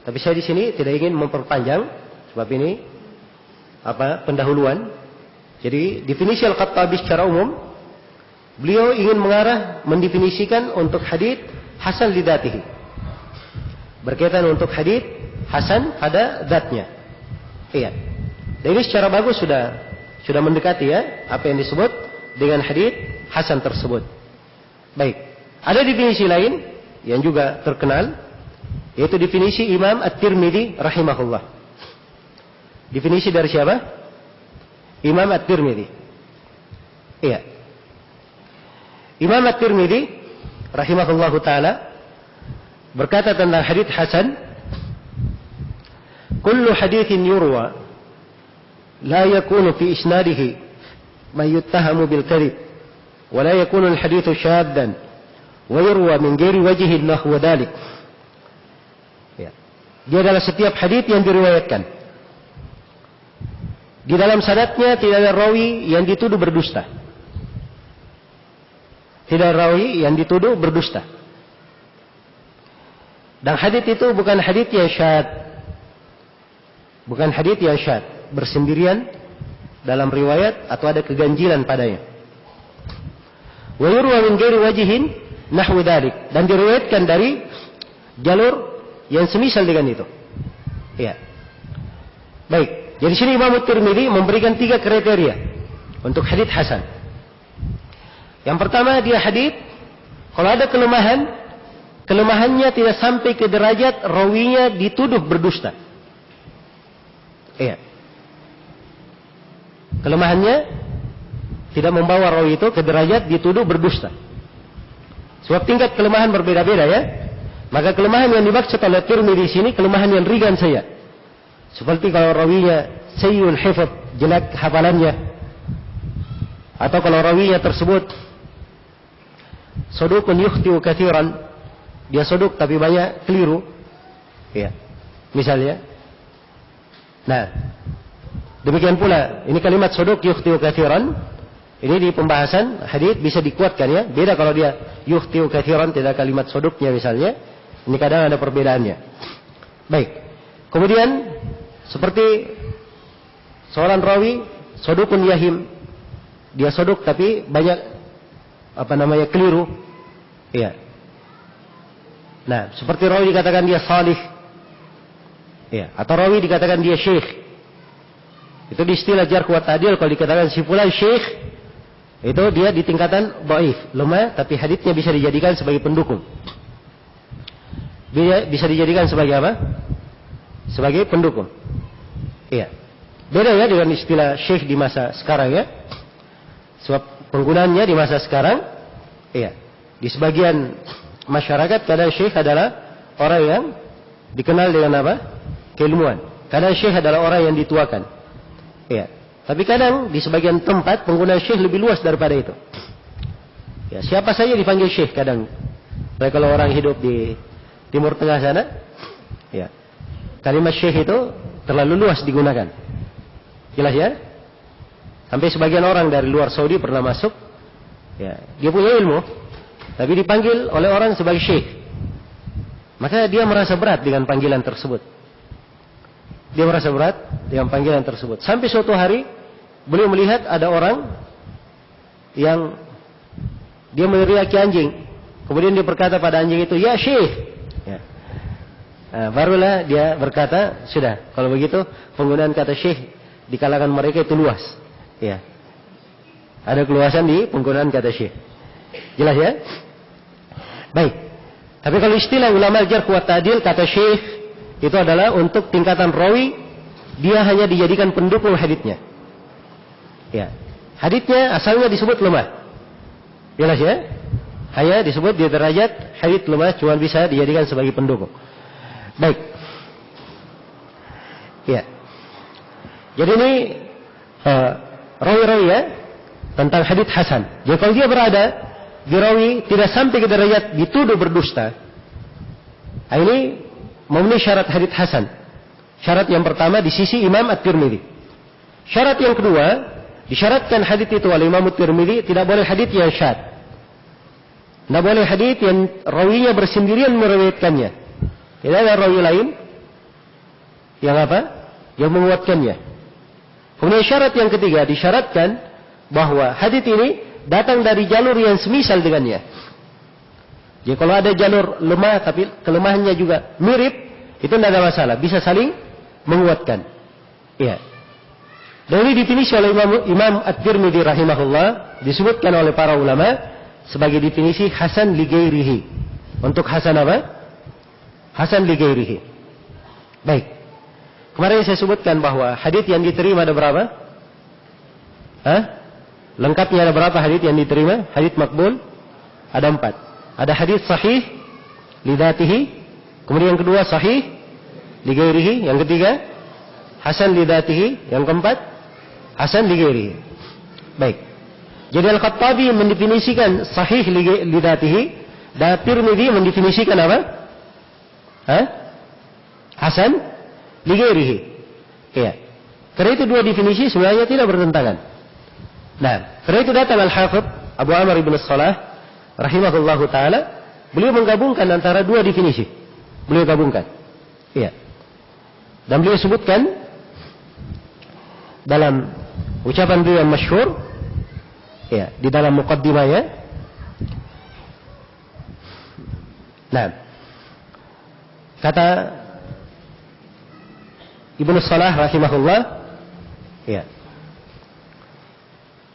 Tapi saya di sini tidak ingin memperpanjang sebab ini pendahuluan. Jadi definisi Al-Khattabi secara umum, beliau ingin mendefinisikan untuk hadits hasan lidzatihi. Berkaitan untuk hadits hasan pada zatnya. Iya. Dan ini secara bagus sudah mendekati ya apa yang disebut dengan hadits hasan tersebut. Baik. Ada definisi lain yang juga terkenal, yaitu definisi Imam At-Tirmidzi rahimahullah. Definisi dari siapa? Imam At-Tirmidzi. Iya. Imam At-Tirmidzi rahimahullahu taala berkata tentang hadits hasan, kullu haditsin yurwa la yakunu fi isnadihi man yuttahamu bil kadhib wa la yakunu al haditsu syaddan wa yurwa min ghairi wajhin nahwa dhalik. Ya. Dia adalah setiap hadits yang diriwayatkan, di dalam sanadnya tidak ada rawi yang dituduh berdusta. Tidak ada rawi yang dituduh berdusta. Dan hadits itu bukan hadits yang syad. Bukan hadits yang syad, bersendirian dalam riwayat atau ada keganjilan padanya. Wa yurwa min ghairi wajhin nahwu dzalik, dan diriwayatkan dari jalur yang semisal dengan itu. Ya. Baik, jadi sini Imam At-Tirmidzi memberikan 3 kriteria untuk hadits hasan. Yang pertama, dia hadits kalau ada kelemahan, kelemahannya tidak sampai ke derajat rawinya dituduh berdusta. Iya. Kelemahannya tidak membawa rawi itu ke derajat dituduh berdusta. Sebab tingkat kelemahan berbeda-beda ya. Maka kelemahan yang dimaksud oleh Tirmidzi di sini kelemahan yang ringan saja. Seperti kalau rawinya sayyul hifdz, jelek hafalannya. Atau kalau rawinya tersebut saduqun yukhti'u katsiran, dia saduk tapi banyak keliru. Iya. Misalnya. Nah, demikian pula ini kalimat saduq yukhti'u katsiran, ini di pembahasan hadits bisa dikuatkan ya. Beda kalau dia yukhti'u katsiran tidak kalimat saduknya misalnya. Ini kadang ada perbedaannya. Baik. Kemudian seperti seorang rawi saduqun yahim, dia saduk tapi banyak keliru. Iya. Nah, seperti rawi dikatakan dia salih. Iya, atau rawi dikatakan dia syekh. Itu di istilah jarh wa ta'dil, kalau dikatakan si fulan syekh, itu dia di tingkatan dhaif, lemah, tapi haditsnya bisa dijadikan sebagai pendukung. Bisa dijadikan sebagai apa? Sebagai pendukung. Iya. Beda ya dengan istilah syekh di masa sekarang ya. Sebab penggunaannya di masa sekarang, iya, di sebagian masyarakat kadang syekh adalah orang yang dikenal dengan apa? Keilmuan. Kadang syekh adalah orang yang dituakan. Iya. Tapi kadang di sebagian tempat penggunaan syekh lebih luas daripada itu. Ya, siapa saja dipanggil syekh kadang. Baik kalau orang hidup di Timur Tengah sana, ya. Kalimat syekh itu terlalu luas digunakan. Jelas ya? Sampai sebagian orang dari luar Saudi pernah masuk, ya, dia punya ilmu, tapi dipanggil oleh orang sebagai syekh. Maka dia merasa berat dengan panggilan tersebut. Dia merasa berat dengan panggilan tersebut. Sampai suatu hari, beliau melihat ada orang yang dia meneriaki anjing. Kemudian dia berkata pada anjing itu, "Ya syekh." Ya. Nah, barulah dia berkata, "Sudah, kalau begitu penggunaan kata syekh di kalangan mereka itu luas." Ya. Ada keluasan di penggunaan kata syekh. Jelas ya? Baik. Tapi kalau istilah ulama jarh wa ta'dil, kata syekh itu adalah untuk tingkatan rawi, dia hanya dijadikan pendukung haditsnya. Ya. Haditsnya asalnya disebut lemah. Jelas ya? Hanya disebut di derajat hadits lemah, cuma bisa dijadikan sebagai pendukung. Baik. Ya. Jadi ini rawi-rawi ya tentang hadits hasan. Jadi kalau dia berada di rawi tidak sampai ke derajat dituduh berdusta, ini memenuhi syarat hadits hasan. Syarat yang pertama di sisi Imam At-Tirmidzi. Syarat yang kedua, disyaratkan hadits itu oleh Imam At-Tirmidzi, tidak boleh hadits yang syadz. Tidak boleh hadits yang rawinya bersendirian meriwayatkannya. Tidak ada rawi lain yang apa? Yang menguatkannya. Kemudian syarat yang ketiga, disyaratkan bahwa hadits ini datang dari jalur yang semisal dengannya. Jadi kalau ada jalur lemah tapi kelemahannya juga mirip, itu tidak ada masalah, bisa saling menguatkan. Iya. Dan ini definisi oleh Imam At-Tirmidzi rahimahullah, disebutkan oleh para ulama sebagai definisi hasan li ghairihi. Untuk hasan apa? Hasan li ghairihi. Baik. Kemarin saya sebutkan bahwa hadits yang diterima ada berapa? Lengkapnya ada berapa hadits yang diterima? Hadits makbul ada 4. Ada hadits sahih li dzatihi, kemudian yang kedua sahih li ghairihi, yang ketiga hasan li dzatihi, yang keempat hasan li ghairihi. Baik. Jadi Al-Khattabi mendefinisikan sahih li dzatihi, dan Tirmidzi mendefinisikan apa? Hasan li ghairihi. Iya. Karena itu dua definisi sebenarnya tidak bertentangan. Nah, karena itu datang Al-Hafidz Abu Amr ibn Salah rahimahullahu taala, beliau menggabungkan antara dua definisi. Beliau gabungkan. Iya. Dan beliau sebutkan dalam ucapan beliau yang masyhur, ya, di dalam muqaddimahnya. Nah, kata Ibnu Salah rahimahullah, ya,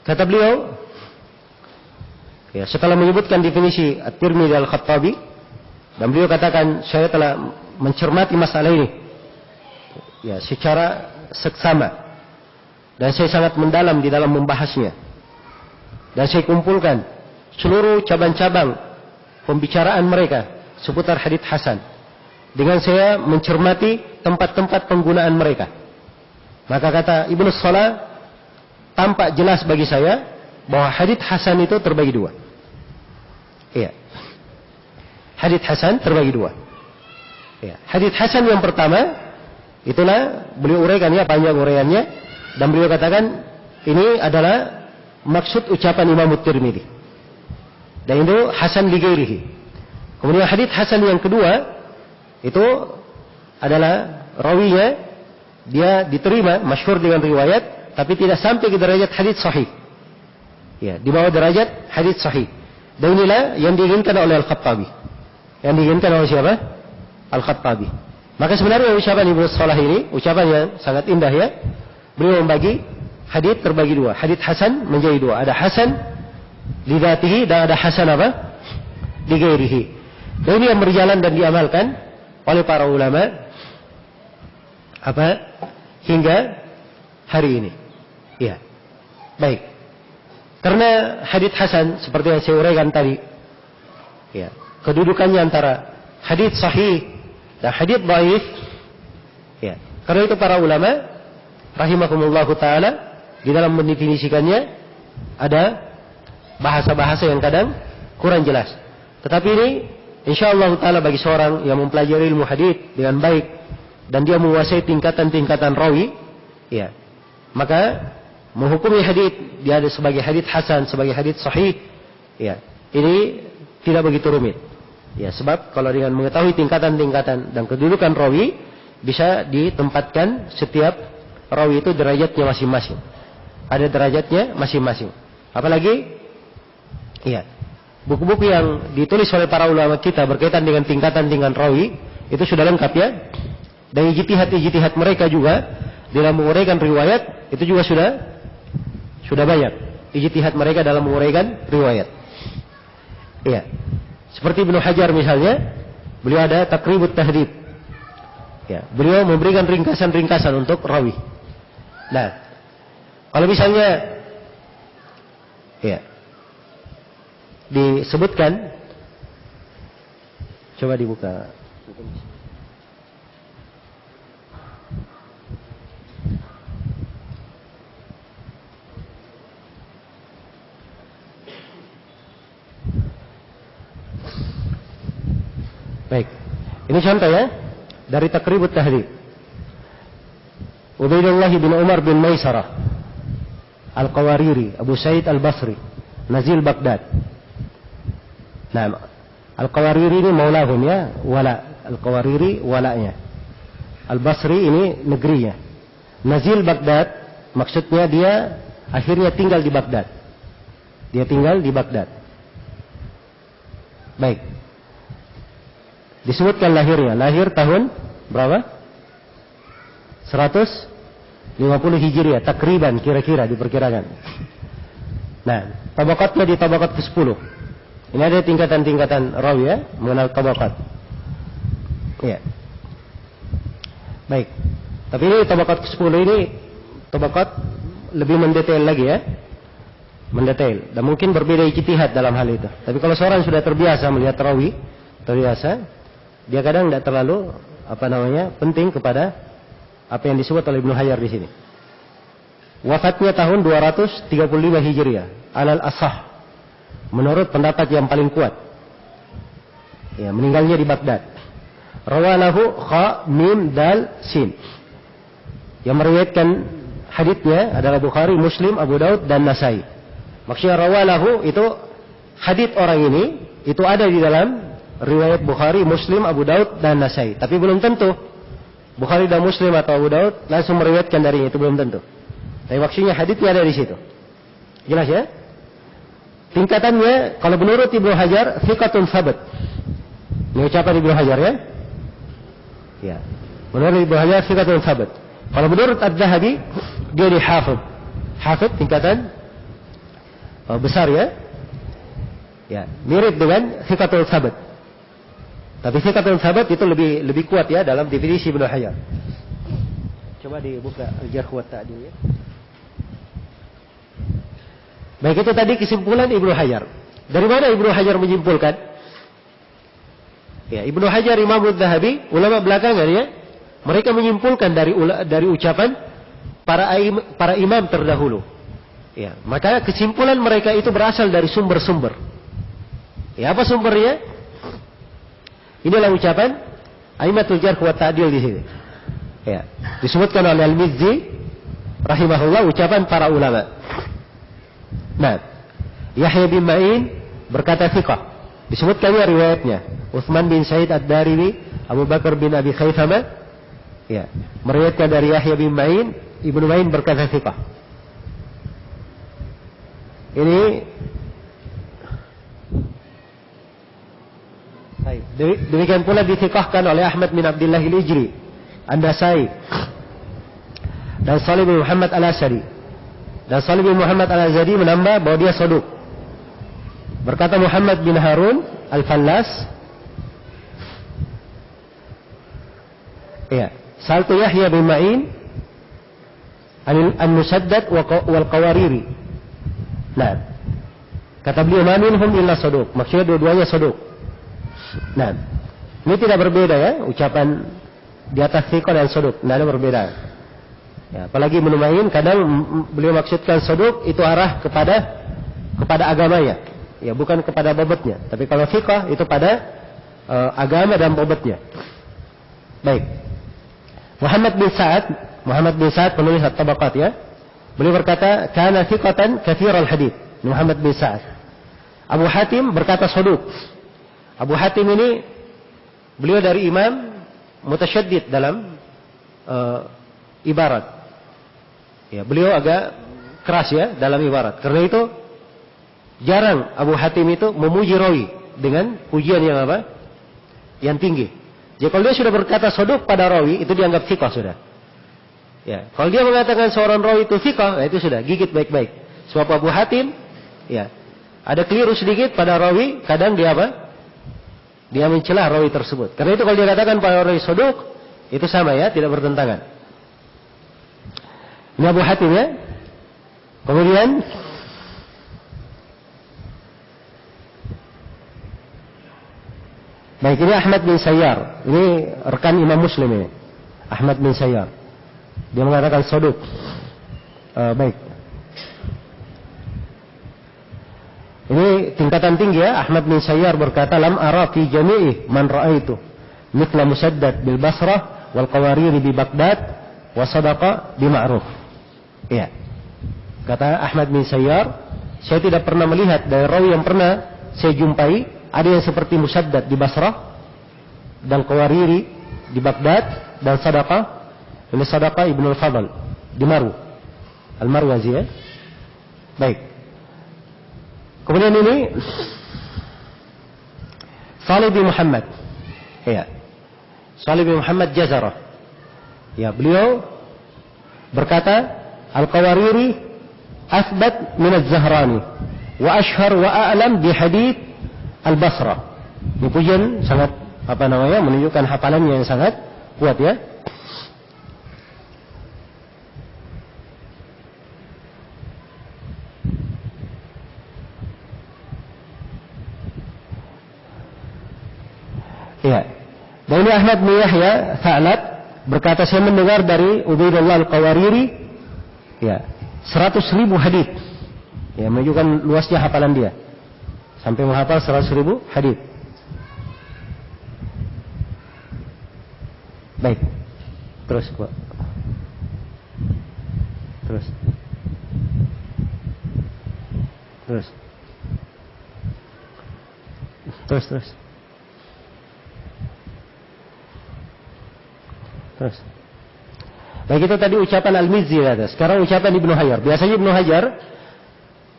kata beliau, ya, setelah menyebutkan definisi At-Tirmidzi Al-Khattabi, dan beliau katakan, saya telah mencermati masalah ini, ya, secara seksama, dan saya sangat mendalam di dalam membahasnya, dan saya kumpulkan seluruh cabang-cabang pembicaraan mereka seputar hadits hasan, dengan saya mencermati tempat-tempat penggunaan mereka. Maka kata Ibnu Salah, tampak jelas bagi saya bahwa hadits hasan itu terbagi dua. Iya. Hadits hasan terbagi dua. Iya. Hadits hasan yang pertama, itulah beliau uraikan ya, panjang uraiannya, dan beliau katakan ini adalah maksud ucapan Imam At-Tirmidzi. Dan itu hasan li ghairihi. Kemudian hadits hasan yang kedua, itu adalah rawinya dia diterima masyhur dengan riwayat, tapi tidak sampai ke derajat hadits sahih. Ya, di bawah derajat hadits sahih. Dan inilah yang diinginkan oleh Al-Khattabi. Yang diinginkan oleh siapa? Al-Khattabi. Maka sebenarnya ucapan Ibnu Salah ini ucapan yang sangat indah ya. Beliau membagi hadits terbagi dua. Hadits hasan menjadi dua. Ada hasan li dzatihi dan ada hasan apa? Li ghairihi. Dan ini yang berjalan dan diamalkan oleh para ulama apa hingga hari ini. Ya. Baik. Karena hadits hasan seperti yang saya uraikan tadi, ya, kedudukannya antara hadits sahih dan hadits dhaif. Ya. Karena itu para ulama rahimakumullahu taala di dalam mendefinisikannya ada bahasa-bahasa yang kadang kurang jelas. Tetapi ini insyaallah taala bagi seorang yang mempelajari ilmu hadits dengan baik dan dia menguasai tingkatan-tingkatan rawi, ya, maka menghukumi hadits dia ada sebagai hadits hasan, sebagai hadits sahih, ya, ini tidak begitu rumit. Ya, sebab kalau dengan mengetahui tingkatan-tingkatan dan kedudukan rawi, bisa ditempatkan setiap rawi itu derajatnya masing-masing. Ada derajatnya masing-masing. Apalagi, ya, buku-buku yang ditulis oleh para ulama kita berkaitan dengan tingkatan-tingkatan rawi, itu sudah lengkap ya. Dan ijtihad mereka juga dalam menguraikan riwayat, itu juga sudah banyak. Ijtihad mereka dalam menguraikan riwayat. Iya. Seperti Ibnu Hajar misalnya, beliau ada Taqribut Tahdhib. Ya, beliau memberikan ringkasan-ringkasan untuk rawi. Nah, kalau misalnya ya disebutkan, coba dibuka. Baik, ini contoh ya dari Taqribut Tahdhib. Ubaidullah bin Umar bin Maisarah Al-Qawariri, Abu Sa'id Al-Basri, Nazil Baghdad. Nah, Al-Qawariri ini maulahum ya, wala. Al-Qawariri walanya. Al-Basri ini negerinya. Nazil Baghdad maksudnya dia akhirnya tinggal di Baghdad. Dia tinggal di Baghdad. Baik. Disebutkan lahirnya. Lahir tahun berapa? 150 Hijriah. Takriban kira-kira diperkirakan. Nah, tabaqatnya di tabaqat ke-10. Ini ada tingkatan-tingkatan rawi ya, mengenal tabaqat. Ya. Baik. Tapi ini tabaqat ke-10 ini tabaqat lebih mendetail lagi ya. Mendetail. Dan mungkin berbeda ijtihad dalam hal itu. Tapi kalau seorang sudah terbiasa melihat rawi, terbiasa, dia kadang tidak terlalu penting kepada apa yang disebut oleh Ibnu Hajar di sini. Wafatnya tahun 235 Hijriah, alal asah, menurut pendapat yang paling kuat. Ya, meninggalnya di Baghdad. Rawalahu kha mim dal sin. Yang meriwayatkan haditsnya adalah Bukhari, Muslim, Abu Daud dan Nasai. Maksudnya rawalahu itu hadits orang ini itu ada di dalam riwayat Bukhari, Muslim, Abu Daud dan Nasai. Tapi belum tentu Bukhari dan Muslim atau Abu Daud langsung meriwayatkan darinya, itu belum tentu. Tapi maksudnya haditsnya ada di situ. Jelas ya? Tingkatannya kalau menurut Ibnu Hajar thiqatun tsabat. Ini ucapan Ibnu Hajar ya? Ya. Menurut Ibnu Hajar thiqatun tsabat. Kalau menurut Adz-Dzahabi dia di hafidh. Hafidh tingkatan besar ya? Ya, mirip dengan thiqatun tsabat. Tapi thiqatun tsabat itu lebih kuat ya dalam definisi Ibnu Hajar. Coba dibuka Al-Jarh wa Ta'dil ya. Baik, itu tadi kesimpulan Ibnu Hajar. Dari mana Ibnu Hajar menyimpulkan? Ya, Ibnu Hajar, Imam Adz-Dzahabi, ulama belakangan ya, mereka menyimpulkan dari ucapan para imam terdahulu. Ya, maka kesimpulan mereka itu berasal dari sumber-sumber. Ya, apa sumbernya? Inilah ucapan Aimatul Jarh wa Ta'dil di sini. Ya, disebutkan oleh Al-Mizzi rahimahullah ucapan para ulama. Nah, Yahya bin Ma'in berkata thiqah. Disebutkannya riwayatnya. Utsman bin Sa'id Ad-Darimi, Abu Bakar bin Abi Khaythama, ya, meriwayatkan dari Yahya bin Ma'in, Ibnu Ma'in berkata thiqah. Ini demikian pula dithiqahkan oleh Ahmad bin Abdullah Al-Ijri, An-Nasai, dan Shalih bin Muhammad Al-Asadi. Dan Shalih bin Muhammad Al-Azadi menambah bahwa dia saduq. Berkata Muhammad bin Harun Al-Fallas, ya, saltu Yahya bin Ma'in An-Musaddad wal Qawariri. Nah, kata beliau ma minhum illa saduq. Maksudnya dua-duanya saduq. Nah, ini tidak berbeda ya, ucapan di atas thiqah dan saduq, tidak ada berbeda. Ya, apalagi Ibnu Ma'in kadang beliau maksudkan saduq itu arah kepada agamanya, ya, bukan kepada bobotnya. Tapi kalau thiqah itu pada agama dan bobotnya. Baik. Muhammad bin Sa'ad penulis At-Tabaqat ya. Beliau berkata, kana thiqatan katsiral hadits. Muhammad bin Sa'ad. Abu Hatim berkata saduq. Abu Hatim ini beliau dari imam mutasyaddid dalam ibarat. Ya, beliau agak keras ya dalam ibarat. Karena itu jarang Abu Hatim itu memuji rawi dengan pujian yang apa? Yang tinggi. Jadi kalau dia sudah berkata saduq pada rawi, itu dianggap thiqah sudah. Ya, kalau dia mengatakan seorang rawi itu thiqah, itu sudah gigit baik-baik. Sebab Abu Hatim, ya, ada keliru sedikit pada rawi, kadang dia apa? Dia mencela rawi tersebut. Karena itu kalau dia katakan pada rawi saduq, itu sama ya, tidak bertentangan. Ini Abu Hatim ya. Kemudian baik, ini Ahmad bin Sayyar. Ini rekan Imam Muslim ini. Ahmad bin Sayyar. Dia mengatakan saduq. Baik. Ini tingkatan tinggi ya. Ahmad bin Sayyar berkata, lam ara fi jami'i man ra'aitu mithla Musaddad bil Basrah wal Qawariri bi Baghdad wa sadaqa bi Ma'ruf. Iya. Kata Ahmad bin Sayyar, saya tidak pernah melihat dari rawi yang pernah saya jumpai ada yang seperti Musaddad di Basrah dan Qawariri di Baghdad dan Sadaqah. Ini Sadaqah Ibnu Al-Fadl di Maru. Al-Marwazi ya. Baik. Kemudian ini Salih bin Muhammad. Ya. Salih bin Muhammad Jazarah. Ya, beliau berkata, Al-Qawariri athbat min Az-Zahrani wa ashhar wa a'lam bi hadits Al-Basrah. Ini pujian sangat menunjukkan hafalannya yang sangat kuat ya. Ya. Dan ini Ahmad bin Yahya Tha'lab berkata, saya mendengar dari Ubaidullah Al-Qawariri ya 100.000 hadits. Ya, menunjukkan luasnya hafalan dia. Sampai menghafal 100.000 hadits. Baik. Terus, Pak. Terus. Terus. Terus, terus. Terus. Baik, itu tadi ucapan Al-Mizzi ada. Sekarang ucapan Ibnu Hajar. Biasanya Ibnu Hajar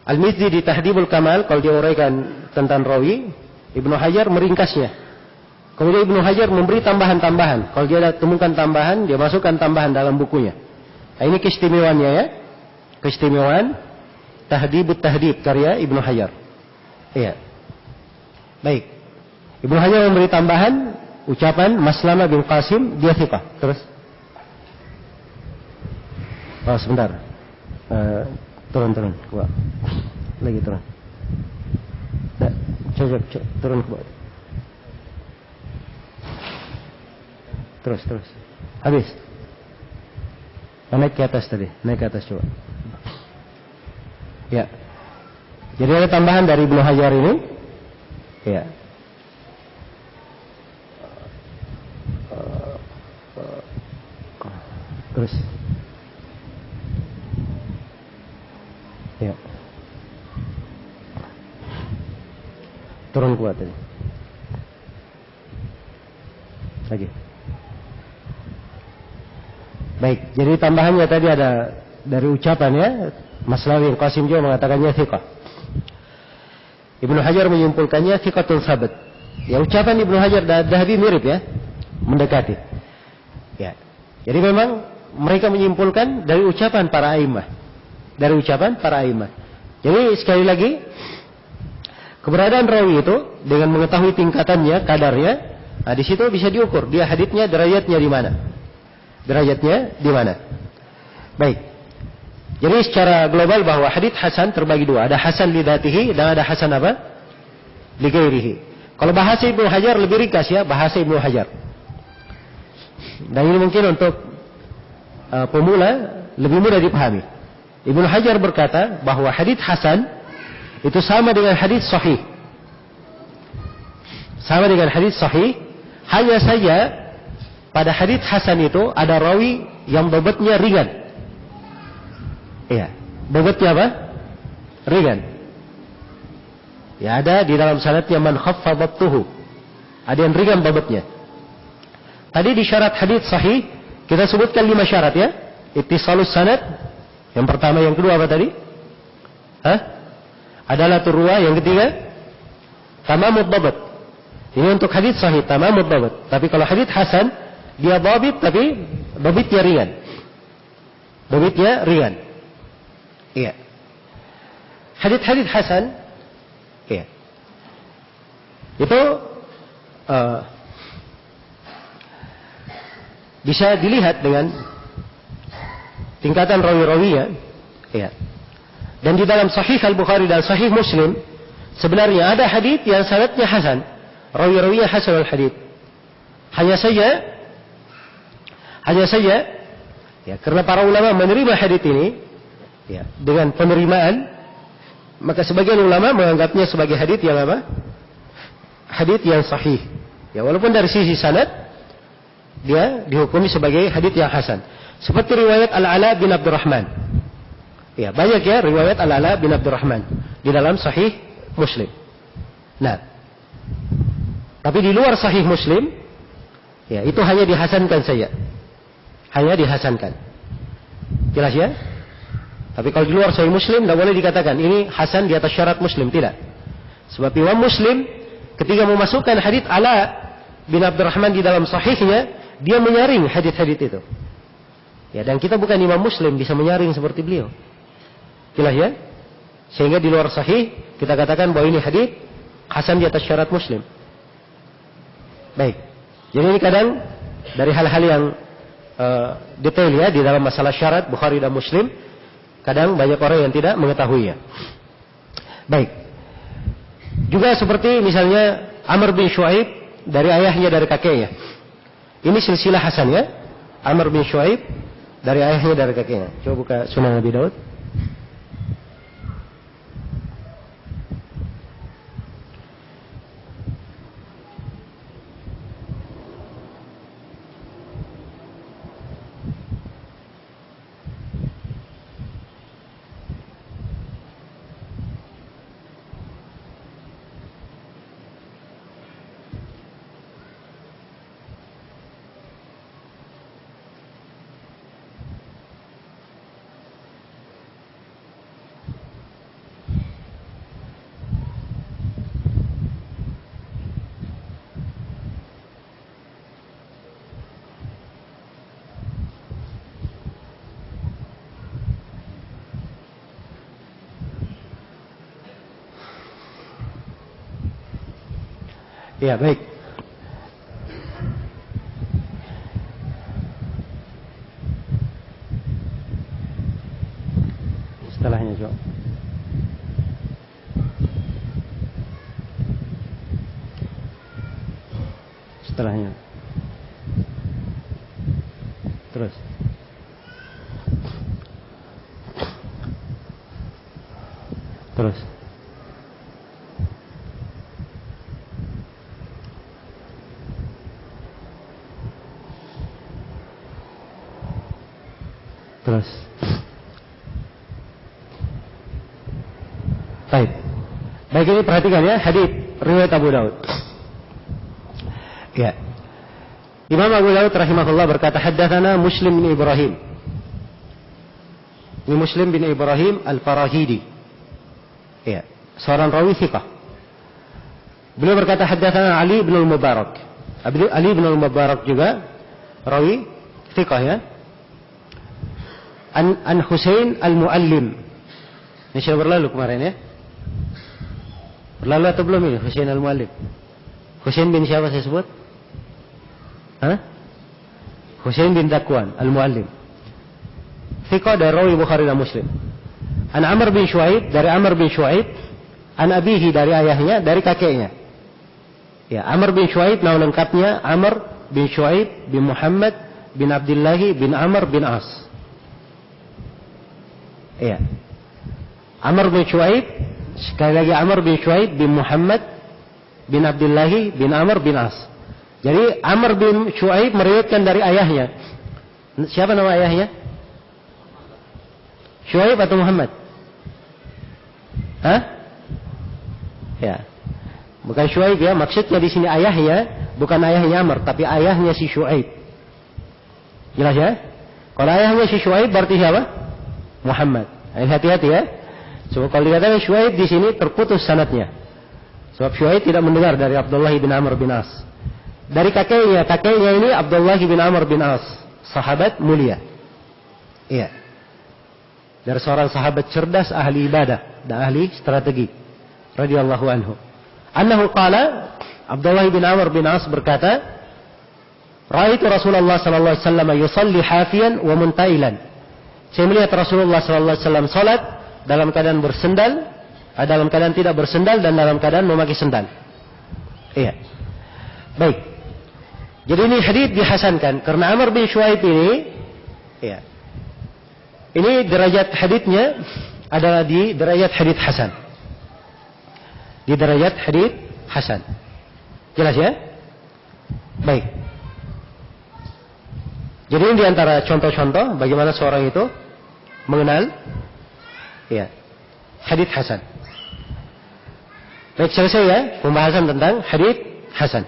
Al-Mizzi di Tahdhibul Kamal kalau dia uraikan tentang rawi, Ibnu Hajar meringkasnya. Kemudian Ibnu Hajar memberi tambahan-tambahan. Kalau dia temukan tambahan, dia masukkan tambahan dalam bukunya. Nah, ini keistimewaannya ya. Keistimewaan Tahdhibut Tahdhib karya Ibnu Hajar. Iya. Baik. Ibnu Hajar memberi tambahan ucapan Maslamah bin Qasim, dia thiqah. Terus. Oh, sebentar. Turun. Lagi turun. Nah, coba turun ke bawah. Terus. Habis. Naik ke atas tadi. Naik ke atas coba. Ya. Jadi ada tambahan dari Ibnu Hajar ini. Ya. Terus. Ya. Turun kuat tadi. Lagi. Baik, jadi tambahannya tadi ada dari ucapannya Maslawi bin Qasim juga mengatakannya thiqah. Ibnu Hajar menyimpulkannya thiqatun tsabat. Ya, ucapan Ibnu Hajar dan Dhahabi mirip ya, mendekati. Ya. Jadi memang mereka menyimpulkan dari ucapan para a'immah. Dari ucapan para a'immah. Jadi sekali lagi, keberadaan rawi itu dengan mengetahui tingkatannya, kadarnya, nah di situ bisa diukur dia haditsnya derajatnya di mana. Derajatnya di mana. Baik. Jadi secara global bahwa hadits hasan terbagi dua, ada hasan li dzatihi dan ada hasan apa? Li ghairihi. Kalau bahasa Ibnu Hajar lebih ringkas ya, bahasa Ibnu Hajar. Dan ini mungkin untuk pemula lebih mudah dipahami. Ibnu Hajar berkata bahwa hadits hasan itu sama dengan hadits sahih. Sama dengan hadits sahih, hanya saja pada hadits hasan itu ada rawi yang bobotnya ringan. Iya. Bobotnya apa? Ringan. Ya, ada di dalam sanadnya man khaffa dhabtuhu. Ada yang ringan bobotnya. Tadi di syarat hadits sahih kita sebutkan 5 syarat ya. Ittisalus sanad. Yang pertama, yang kedua apa tadi? Adalah turwa. Yang ketiga, tamamud dhabt. Ini untuk hadits sahih, tamamud dhabt. Tapi kalau hadits hasan, dia dhabit tapi dhabitnya ringan. Dhabitnya ringan. Iya. Hadits hasan, iya. Itu bisa dilihat dengan tingkatan rawi-rawinya, iya. Dan di dalam Sahih Al-Bukhari dan Sahih Muslim sebenarnya ada hadits yang sanadnya hasan, rawi-rawinya hasan al-hadits. Hanya saja, ya, karena para ulama menerima hadits ini, ya, dengan penerimaan, maka sebagian ulama menganggapnya sebagai hadits yang apa? Hadits yang sahih. Ya, walaupun dari sisi sanad dia dihukumi sebagai hadits yang hasan. Seperti riwayat Al-Ala bin Abdurrahman. Ya, banyak ya riwayat Al-Ala bin Abdurrahman di dalam Sahih Muslim. Nah, tapi di luar Sahih Muslim, ya, itu hanya dihasankan saja. Hanya dihasankan. Jelas ya? Tapi kalau di luar Sahih Muslim tidak boleh dikatakan ini hasan di atas syarat Muslim, tidak. Sebab Imam Muslim ketika memasukkan hadits Ala bin Abdurrahman di dalam sahihnya, dia menyaring hadits-hadits itu. Ya, dan kita bukan Imam Muslim bisa menyaring seperti beliau. Jelas ya? Sehingga di luar sahih kita katakan bahwa ini hadits hasan di atas syarat Muslim. Baik. Jadi ini kadang dari hal-hal yang detail ya di dalam masalah syarat Bukhari dan Muslim, kadang banyak orang yang tidak mengetahuinya. Baik. Juga seperti misalnya Amr bin Shu'aib dari ayahnya dari kakeknya. Ini silsilah hasan ya. Amr bin Shu'aib dari ayahnya dari kakeknya. Coba buka Sunan Abi Daud. Ya, baik. Setelahnya coba. Setelahnya. Terus. Terus. Terus. Baik. Baik, ini perhatikan ya, hadits riwayat Abu Daud. Ya. Imam Abu Daud rahimahullah berkata, haddatsana Muslim bin Ibrahim. Ini Muslim bin Ibrahim Al-Farahidi. Ya, seorang rawi thiqah. Beliau berkata, haddatsana Ali bin Al-Mubarak. Ali bin Al-Mubarak juga rawi thiqah ya. An Husain Al-Muallim. Ini sudah berlalu kemarin ya. Berlalu atau belum ini Husain Al-Muallim? Husain bin siapa saya sebut? Husain bin Zakwan Al-Muallim. Thiqah dari rawi Bukhari dan Muslim. An Amr bin Shu'aib dari Amr bin Shu'aib. An abihi dari ayahnya dari kakeknya. Ya, Amr bin Shu'aib nama lengkapnya Amr bin Shu'aib bin Muhammad bin Abdullah bin Amr bin As. Iya. Amr bin Shu'aib, sekali lagi Amr bin Shu'aib bin Muhammad bin Abdullah bin Amr bin As. Jadi Amr bin Shu'aib meriwayatkan dari ayahnya. Siapa nama ayahnya? Syuaib atau Muhammad? Hah? Ya. Bukan Syuaib ya, maksudnya di sini ayahnya bukan ayahnya Amr, tapi ayahnya si Syuaib. Jelas ya? Kalau ayahnya si Syuaib berarti siapa? Muhammad. Hati-hati ya. Sebab kalau dikatakan Syuaib di sini terputus sanadnya. Sebab Syuaib tidak mendengar dari Abdullah bin Amr bin As. Dari kakeknya ini Abdullah bin Amr bin As, sahabat mulia. Iya. Dari seorang sahabat cerdas, ahli ibadah dan ahli strategi. Radhiyallahu anhu. Annahu qala, Abdullah bin Amr bin As berkata, "Ra'aitu Rasulullah sallallahu alaihi wasallam yusalli hafiyan wa muntailan." Saya melihat Rasulullah sallallahu alaihi wasallam salat dalam keadaan bersendal, dalam keadaan tidak bersendal dan dalam keadaan memakai sendal. Iya. Baik. Jadi ini hadits dihasankan karena Amr bin Syuaib ini, iya. Ini derajat haditsnya adalah di derajat hadits hasan. Di derajat hadits hasan. Jelas ya? Baik. Jadi ini diantara contoh-contoh bagaimana seorang itu mengenal, ya, hadits hasan. Baik, selesai ya pembahasan tentang hadits hasan.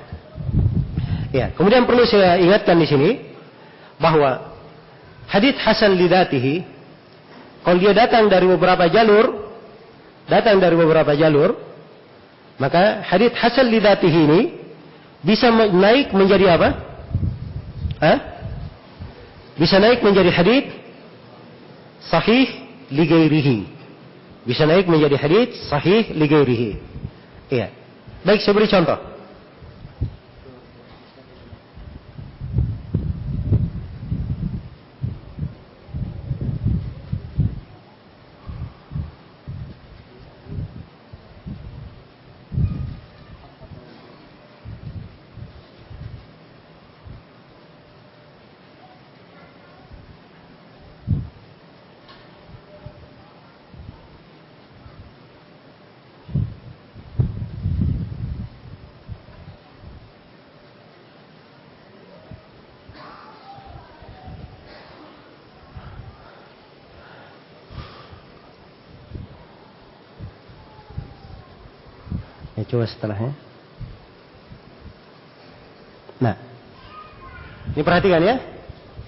Ya, kemudian perlu saya ingatkan di sini bahwa hadits hasan lidatihi, kalau dia datang dari beberapa jalur, maka hadits hasan lidatihi ini bisa naik menjadi apa? Bisa naik menjadi hadits sahih li ghairihi. Bisa naik menjadi hadits sahih li ghairihi. Iya. Baik, saya beri contoh. Coba setelahnya. Nah, ini perhatikan ya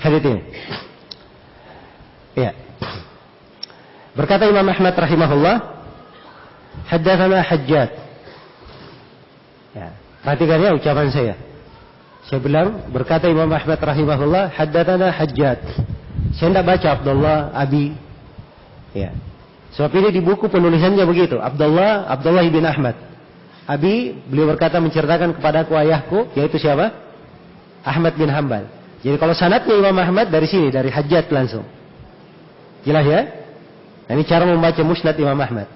hadits ini. Ya. Berkata Imam Ahmad rahimahullah, haddatsana Hajjaj. Ya, perhatikan ya ucapan saya. Saya bilang berkata Imam Ahmad rahimahullah, haddatsana Hajjaj. Saya tidak baca Abdullah Abi. Ya. Sebab ini di buku penulisannya begitu, Abdullah bin Ahmad. Abi, beliau berkata menceritakan kepadaku ayahku, yaitu siapa? Ahmad bin Hanbal. Jadi kalau sanadnya Imam Ahmad dari sini, dari Hajjaj langsung. Jelas ya? Nah, ini cara membaca musnad Imam Ahmad.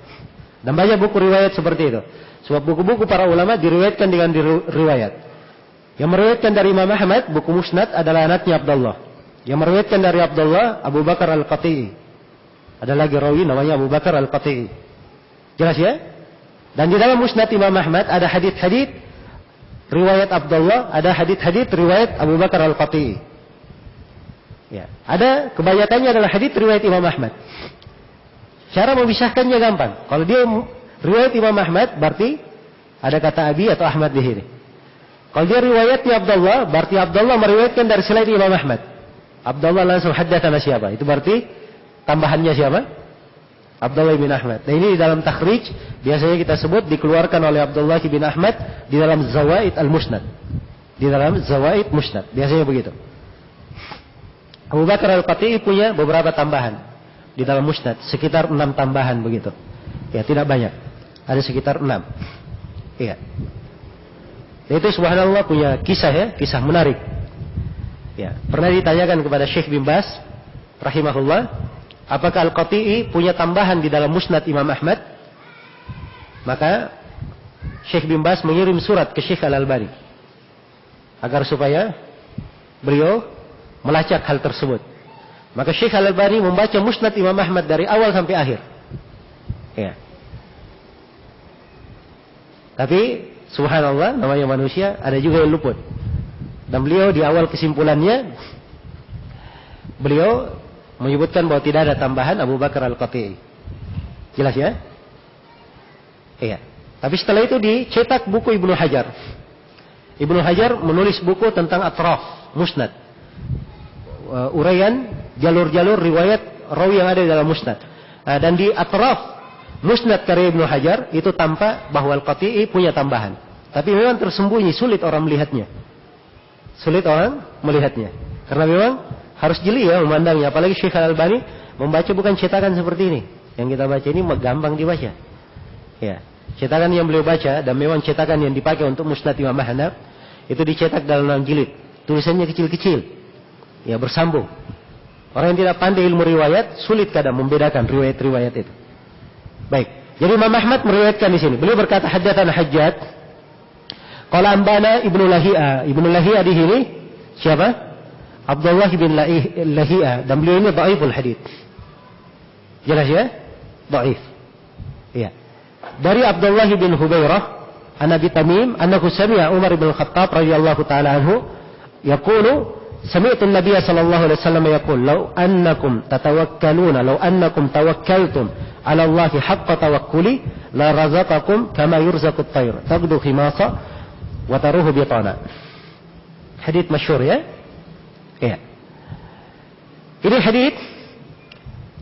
Dan banyak buku riwayat seperti itu. Sebab buku-buku para ulama diriwayatkan dengan riwayat. Yang meriwayatkan dari Imam Ahmad, buku musnad adalah anaknya Abdullah. Yang meriwayatkan dari Abdullah, Abu Bakar Al-Qati'i. Ada lagi rawi namanya Abu Bakar Al-Qati'i. Jelas ya? Dan di dalam musnad Imam Ahmad ada hadits-hadits riwayat Abdullah, ada hadits-hadits riwayat Abu Bakar Al-Qati'i. Ya, ada kebanyakannya adalah hadits riwayat Imam Ahmad. Cara memisahkannya gampang. Kalau dia riwayat Imam Ahmad berarti ada kata Abi atau Ahmad di sini. Kalau dia riwayatnya Abdullah, berarti Abdullah meriwayatkan dari selain Imam Ahmad. Abdullah langsung haddatsana siapa? Itu berarti tambahannya siapa? Abdullah bin Ahmad. Nah, ini di dalam takhrij biasanya kita sebut dikeluarkan oleh Abdullah bin Ahmad di dalam Zawaid al-Musnad. Di dalam Zawaid Musnad. Biasanya begitu. Abu Bakar Al-Qati'i punya beberapa tambahan di dalam Musnad, sekitar 6 tambahan begitu. Ya, tidak banyak. Ada sekitar 6. Iya. Dan itu subhanallah punya kisah ya, kisah menarik. Ya, pernah ditanyakan kepada Syekh bin Baz rahimahullah, apakah Al-Qati'i punya tambahan di dalam musnad Imam Ahmad? Maka Syekh bin Baz mengirim surat ke Syekh Al-Albani agar supaya beliau melacak hal tersebut. Maka Syekh Al-Albani membaca musnad Imam Ahmad dari awal sampai akhir. Ya. Tapi subhanallah, namanya manusia, ada juga yang luput. Dan beliau di awal kesimpulannya, beliau menyebutkan bahwa tidak ada tambahan Abu Bakar Al-Qati'i. Jelas ya? Iya. Tapi setelah itu dicetak buku Ibnu Hajar. Ibnu Hajar menulis buku tentang atraf, musnad. Uraian jalur-jalur riwayat rawi yang ada di dalam musnad. Dan di atraf musnad karya Ibnu Hajar itu tampak bahwa Al-Qati'i punya tambahan. Tapi memang tersembunyi, sulit orang melihatnya. Karena memang harus jeli ya memandangnya. Apalagi Syekh Al-Albani membaca bukan cetakan seperti ini. Yang kita baca ini gampang dibaca. Ya, cetakan yang beliau baca dan memang cetakan yang dipakai untuk Musnad Imam Ahmad itu dicetak dalam 6 jilid. Tulisannya kecil-kecil. Ya, bersambung. Orang yang tidak pandai ilmu riwayat sulit kadang membedakan riwayat-riwayat itu. Baik. Jadi Imam Ahmad meriwayatkan di sini. Beliau berkata haddatsana Hajjaj qala ambana Ibnu Lahi'a. Ibnu Lahi'a di sini siapa? Abdullah bin Lahi'a, dan beliau ini dhaiful hadits. Jelas ya? Dhaif. Iya. Dari Abdullah bin Hubairah an Abi Tamim annahu sami'a Umar bin Khattab radhiyallahu ta'ala anhu yaqulu sami'tu an-nabiy sallallahu alaihi wasallam yaqul law annakum tawakkaltum 'ala Allah haqqa tawakkuli la razaqakum kama yurzaqu at-tayr taqdu khimasa wa taruhu bitana. Hadits masyhur ya? Iya. Ini hadits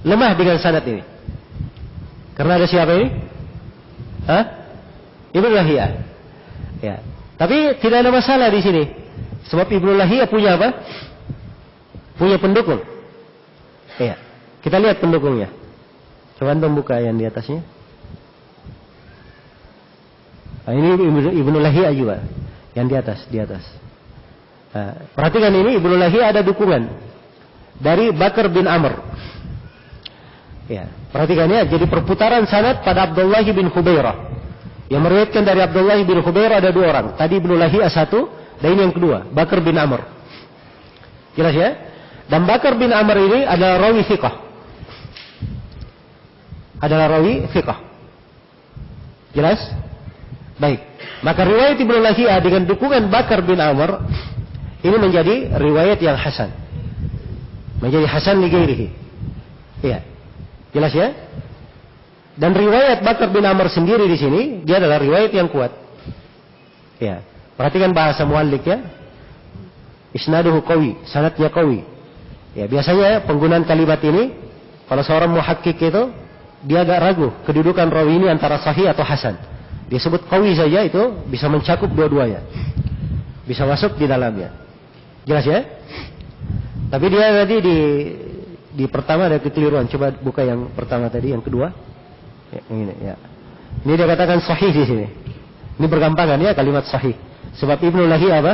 lemah dengan sanad ini. Karena ada siapa ini? Ibnu Lahi'a. Ya. Tapi tidak ada masalah di sini. Sebab Ibnu Lahi'a punya apa? Punya pendukung. Iya. Kita lihat pendukungnya. Coba antum buka yang di atasnya. Nah, ini Ibnu Lahi'a juga. Yang di atas. Nah, perhatikan ini Ibnu Lahi'a ada dukungan dari Bakar bin Amr. Ya, perhatikan ya, jadi perputaran sanad pada Abdullah bin Hubairah. Yang meriwayatkan dari Abdullah bin Hubairah ada 2 orang. Tadi Ibnu Lahi'a 1, dan ini yang kedua, Bakar bin Amr. Jelas ya? Dan Bakar bin Amr ini adalah rawi thiqah. Jelas? Baik. Maka riwayat Ibnu Lahi'a dengan dukungan Bakar bin Amr ini menjadi riwayat yang hasan. Menjadi hasan li ghairihi. Iya. Jelas ya? Dan riwayat Bakar bin Amr sendiri di sini dia adalah riwayat yang kuat. Ya. Perhatikan bahasa muallik ya. Isnaduhu qawi, sanadnya qawi. Ya, biasanya penggunaan kalimat ini kalau seorang muhakkik itu dia agak ragu kedudukan rawi ini antara sahih atau hasan. Dia sebut qawi saja itu bisa mencakup dua-duanya. Bisa masuk di dalamnya. Jelas ya? Tapi dia tadi di pertama ada kekeliruan. Coba buka yang pertama tadi, yang kedua. Ya, ini ya. Ini dia katakan sahih di sini. Ini bergampangan ya kalimat sahih. Sebab Ibnu Lahi'a apa?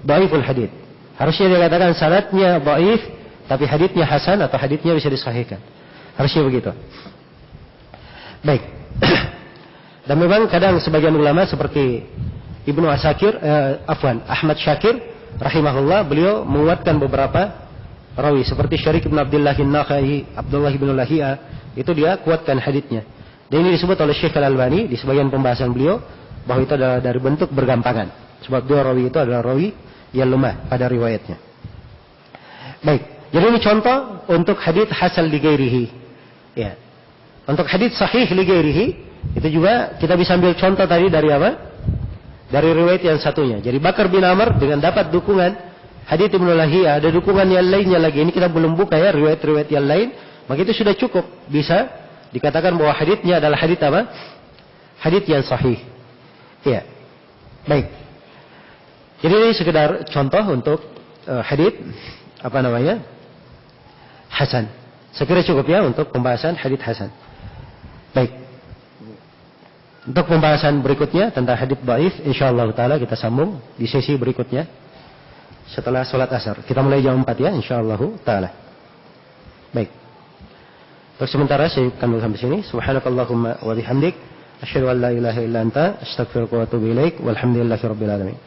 Dhaiful hadits. Harusnya dia katakan sanadnya dhaif, tapi haditsnya hasan atau haditsnya bisa disahihkan. Harusnya begitu. Baik. Dan memang kadang sebagian ulama seperti Ibnu Asakir, Ahmad Syakir rahimahullah, beliau menguatkan beberapa rawi seperti Syarik bin Abdullah an-Nakhai, Abdullah bin Lahi'a, itu dia kuatkan haditsnya. Dan ini disebut oleh Syekh Al-Albani di sebagian pembahasan beliau bahwa itu adalah dari bentuk bergampangan. Sebab 2 rawi itu adalah rawi yang lemah pada riwayatnya. Baik. Jadi ini contoh untuk hadits hasan li ghairihi. Ya. Untuk hadits sahih li ghairihi itu juga kita bisa ambil contoh tadi dari apa? Dari riwayat yang satunya. Jadi Bakar bin Amr dengan dapat dukungan hadits Ibnu Lahi'a, ada dukungan yang lainnya lagi. Ini kita belum buka ya riwayat-riwayat yang lain. Maka itu sudah cukup. Bisa dikatakan bahwa haditsnya adalah hadits apa? Hadits yang sahih. Iya. Baik. Jadi ini sekedar contoh untuk hadits hasan. Sekira cukup ya untuk pembahasan hadits hasan. Baik. Untuk pembahasan berikutnya tentang hadits dhaif, insyaallah taala kita sambung di sesi berikutnya setelah salat asar. Kita mulai jam 4 ya, insyaallah taala. Baik. Untuk sementara saya akan sampai sini. Subhanakallahumma wa bihamdik asyhadu an la ilaha illa anta astaghfiruka wa atubu ilaik. Walhamdulillahirabbil alamin.